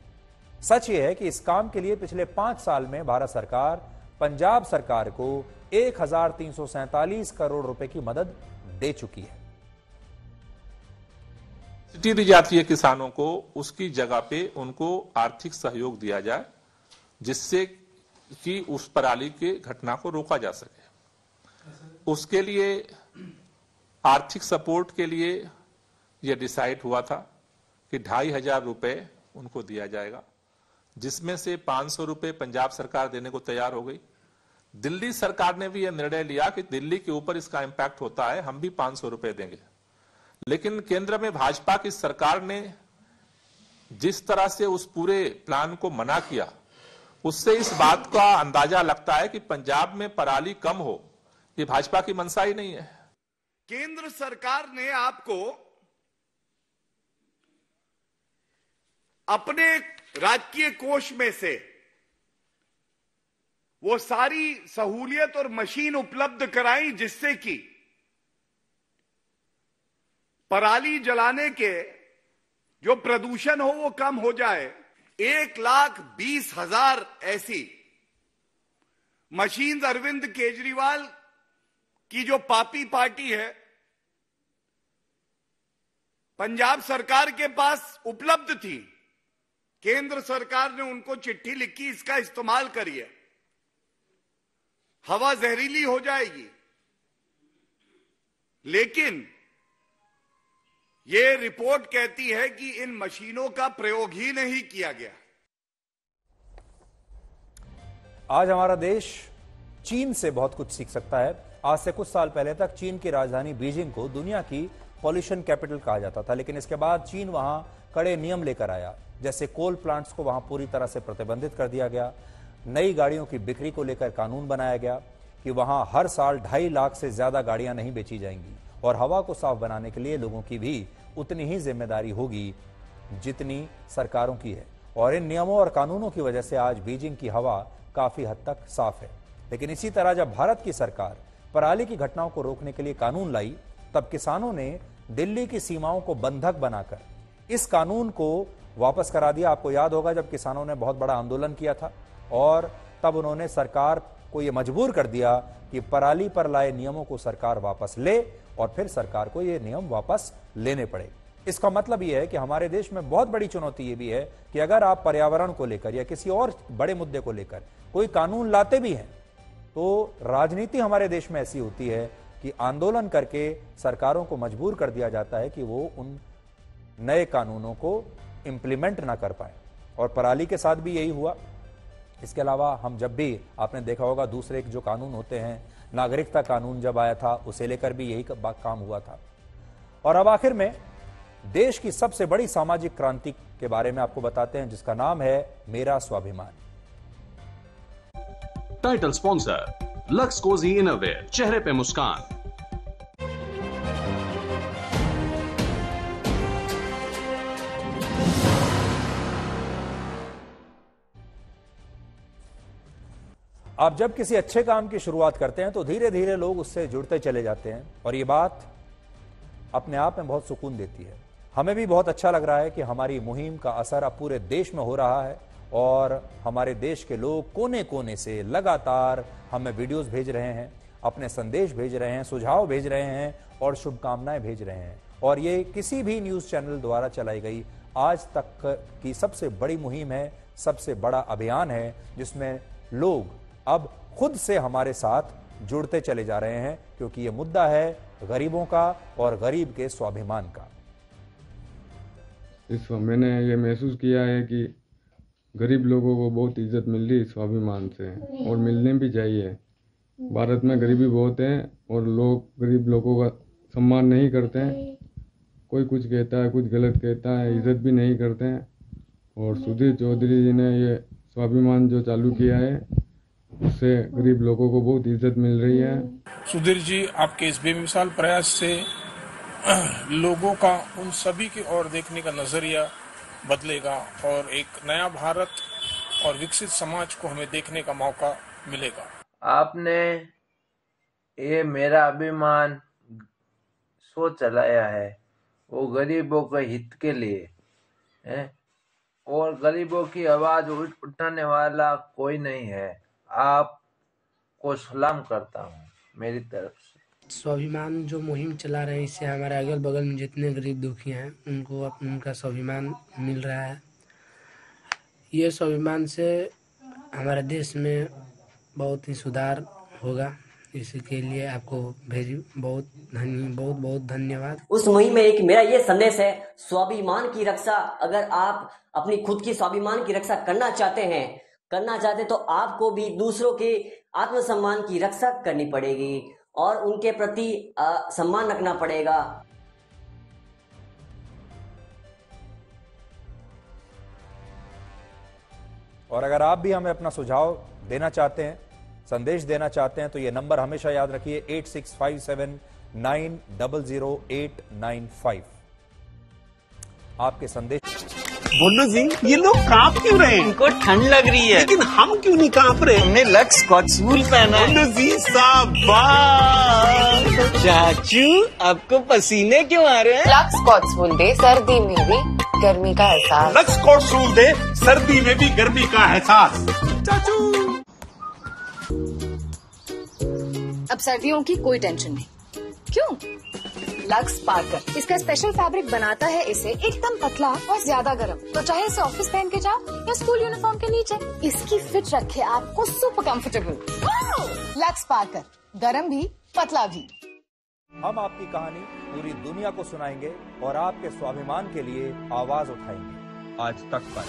सच यह है कि इस काम के लिए पिछले 5 साल में भारत सरकार पंजाब सरकार को 1347 करोड़ रुपए की मदद दे चुकी है। सिटी जातीय किसानों को उसकी जगह पे उनको आर्थिक सहयोग दिया जाए, जिससे कि उस पराली की घटना को रोका जा सके। उसके लिए आर्थिक सपोर्ट के लिए यह डिसाइड हुआ था कि 2500 रुपए उनको दिया जाएगा, जिसमें से 500 रुपए पंजाब सरकार देने को तैयार हो गई। दिल्ली सरकार ने भी यह निर्णय लिया कि दिल्ली के ऊपर इसका इंपैक्ट होता है, हम भी 500 रुपए देंगे। लेकिन केंद्र में भाजपा की सरकार ने जिस तरह से उस पूरे प्लान को मना किया, उससे इस बात का अंदाजा लगता है कि पंजाब में पराली कम हो, ये भाजपा की मंशा ही नहीं है। केंद्र सरकार ने आपको अपने राजकीय कोष में से वो सारी सहूलियत और मशीन उपलब्ध कराई जिससे कि पराली जलाने के जो प्रदूषण हो वो कम हो जाए। 1,20,000 ऐसी मशीन अरविंद केजरीवाल की जो पापी पार्टी है पंजाब सरकार के पास उपलब्ध थी। केंद्र सरकार ने उनको चिट्ठी लिखी, इसका इस्तेमाल करिए, हवा जहरीली हो जाएगी। लेकिन ये रिपोर्ट कहती है कि इन मशीनों का प्रयोग ही नहीं किया गया। आज हमारा देश चीन से बहुत कुछ सीख सकता है। आज से कुछ साल पहले तक चीन की राजधानी बीजिंग को दुनिया की पॉल्यूशन कैपिटल कहा जाता था, लेकिन इसके बाद चीन वहां कड़े नियम लेकर आया। जैसे कोल प्लांट्स को वहां पूरी तरह से प्रतिबंधित कर दिया गया, नई गाड़ियों की बिक्री को लेकर कानून बनाया गया कि वहां हर साल 2.5 लाख से ज्यादा गाड़ियां नहीं बेची जाएंगी और हवा को साफ बनाने के लिए लोगों की भी उतनी ही जिम्मेदारी होगी जितनी सरकारों की है। और इन नियमों और कानूनों की वजह से आज बीजिंग की हवा काफी हद तक साफ है। लेकिन इसी तरह जब भारत की सरकार पराली की घटनाओं को रोकने के लिए कानून लाई, तब किसानों ने दिल्ली की सीमाओं को बंधक बनाकर इस कानून को वापस करा दिया। आपको याद होगा जब किसानों ने बहुत बड़ा आंदोलन किया था और तब उन्होंने सरकार को यह मजबूर कर दिया कि पराली पर लाए नियमों को सरकार वापस ले और फिर सरकार को ये नियम वापस लेने पड़े। इसका मतलब यह है कि हमारे देश में बहुत बड़ी चुनौती ये भी है कि अगर आप पर्यावरण को लेकर या किसी और बड़े मुद्दे को लेकर कोई कानून लाते भी हैं तो राजनीति हमारे देश में ऐसी होती है कि आंदोलन करके सरकारों को मजबूर कर दिया जाता है कि वो उन नए कानूनों को इंप्लीमेंट ना कर पाए। और पराली के साथ भी यही हुआ। इसके अलावा हम जब भी, आपने देखा होगा, दूसरे जो कानून होते हैं, नागरिकता कानून जब आया था उसे लेकर भी यही काम हुआ था। और अब आखिर में देश की सबसे बड़ी सामाजिक क्रांति के बारे में आपको बताते हैं, जिसका नाम है मेरा स्वाभिमान। Title sponsor Lux Cozi innerwear, चेहरे पे मुस्कान। आप जब किसी अच्छे काम की शुरुआत करते हैं तो धीरे धीरे लोग उससे जुड़ते चले जाते हैं और ये बात अपने आप में बहुत सुकून देती है। हमें भी बहुत अच्छा लग रहा है कि हमारी मुहिम का असर अब पूरे देश में हो रहा है और हमारे देश के लोग कोने कोने से लगातार हमें वीडियोस भेज रहे हैं, अपने संदेश भेज रहे हैं, सुझाव भेज रहे हैं और शुभकामनाएं भेज रहे हैं। और ये किसी भी न्यूज चैनल द्वारा चलाई गई आज तक की सबसे बड़ी मुहिम है, सबसे बड़ा अभियान है, जिसमें लोग अब खुद से हमारे साथ जुड़ते चले जा रहे हैं, क्योंकि ये मुद्दा है गरीबों का और गरीब के स्वाभिमान का। इस मैंने ये महसूस किया है कि गरीब लोगों को बहुत इज्जत मिल रही स्वाभिमान से, और मिलने भी चाहिए। भारत में गरीबी बहुत है और लोग गरीब लोगों का सम्मान नहीं करते हैं। कोई कुछ कहता है, कुछ गलत कहता है, इज्जत भी नहीं करते हैं। और सुधीर चौधरी जी ने ये स्वाभिमान जो चालू किया है, उससे गरीब लोगों को बहुत इज्जत मिल रही है। सुधीर जी, आपके इस बेमिसाल प्रयास से लोगों का उन सभी की ओर देखने का नजरिया बदलेगा और एक नया भारत और विकसित समाज को हमें देखने का मौका मिलेगा। आपने ये मेरा अभिमान सो चलाया है, वो गरीबों के हित के लिए है और गरीबों की आवाज उठाने वाला कोई नहीं है। आपको सलाम करता हूँ मेरी तरफ से। स्वाभिमान जो मुहिम चला रहे हैं, इससे हमारे अगल बगल में जितने गरीब दुखी हैं उनको उनका स्वाभिमान मिल रहा है। ये स्वाभिमान से हमारे देश में बहुत ही सुधार होगा। इसके लिए आपको बहुत धन्यवाद। उस मुहिम में एक मेरा ये संदेश है, स्वाभिमान की रक्षा, अगर आप अपनी खुद की स्वाभिमान की रक्षा करना चाहते तो आपको भी दूसरों के आत्मसम्मान की रक्षा करनी पड़ेगी और उनके प्रति सम्मान रखना पड़ेगा। और अगर आप भी हमें अपना सुझाव देना चाहते हैं, संदेश देना चाहते हैं, तो ये नंबर हमेशा याद रखिए 8657900895। आपके संदेश। बोलो जी, ये लोग कांप क्यों रहे हैं? इनको ठंड लग रही है, लेकिन हम क्यों नहीं कांप रहे? हमने लक्स स्कॉट्सवूल पहना है। बोलो जी, शाबाश। चाचू, आपको पसीने क्यों आ रहे हैं? लक्स स्कॉट्सवूल दे सर्दी में भी गर्मी का एहसास। लक्स स्कॉट्सवूल दे सर्दी में भी गर्मी का एहसास। चाचू। अब सर्दियों की कोई टेंशन नहीं। क्यों? लक्स पार्कर इसका स्पेशल फैब्रिक बनाता है इसे एकदम पतला और ज्यादा गर्म, तो चाहे इसे ऑफिस पहन के जाओ या स्कूल यूनिफॉर्म के नीचे, इसकी फिट रखे आपको सुपर कंफर्टेबल। लक्स पार्कर, गर्म भी पतला भी। हम आपकी कहानी पूरी दुनिया को सुनाएंगे और आपके स्वाभिमान के लिए आवाज उठाएंगे। आज तक पर।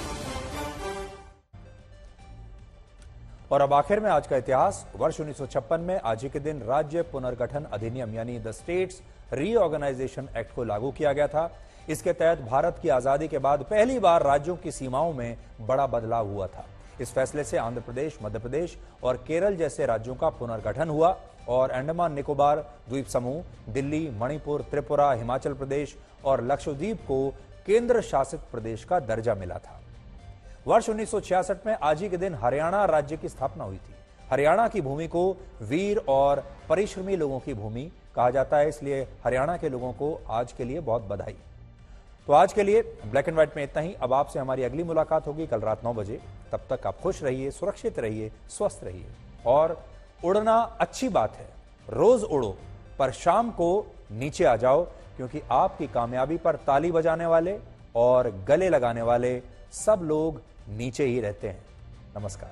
और अब आखिर में आज का इतिहास। वर्ष 1956 में आज ही के दिन राज्य पुनर्गठन अधिनियम यानी द स्टेट्स रीऑर्गेनाइजेशन एक्ट को लागू किया गया था। इसके तहत भारत की आजादी के बाद पहली बार राज्यों की सीमाओं में बड़ा बदलाव हुआ था। इस फैसले से आंध्र प्रदेश, मध्य प्रदेश और केरल जैसे राज्यों का पुनर्गठन हुआ और अंडमान निकोबार द्वीप समूह, दिल्ली, मणिपुर, त्रिपुरा, हिमाचल प्रदेश और लक्षद्वीप को केंद्र शासित प्रदेश का दर्जा मिला था। वर्ष 1966 में आज ही के दिन हरियाणा राज्य की स्थापना हुई थी। हरियाणा की भूमि को वीर और परिश्रमी लोगों की भूमि कहा जाता है, इसलिए हरियाणा के लोगों को आज के लिए बहुत बधाई। तो आज के लिए ब्लैक एंड व्हाइट में इतना ही। अब आपसे हमारी अगली मुलाकात होगी कल रात 9 बजे। तब तक आप खुश रहिए, सुरक्षित रहिए, स्वस्थ रहिए। और उड़ना अच्छी बात है, रोज उड़ो, पर शाम को नीचे आ जाओ, क्योंकि आपकी कामयाबी पर ताली बजाने वाले और गले लगाने वाले सब लोग नीचे ही रहते हैं। नमस्कार।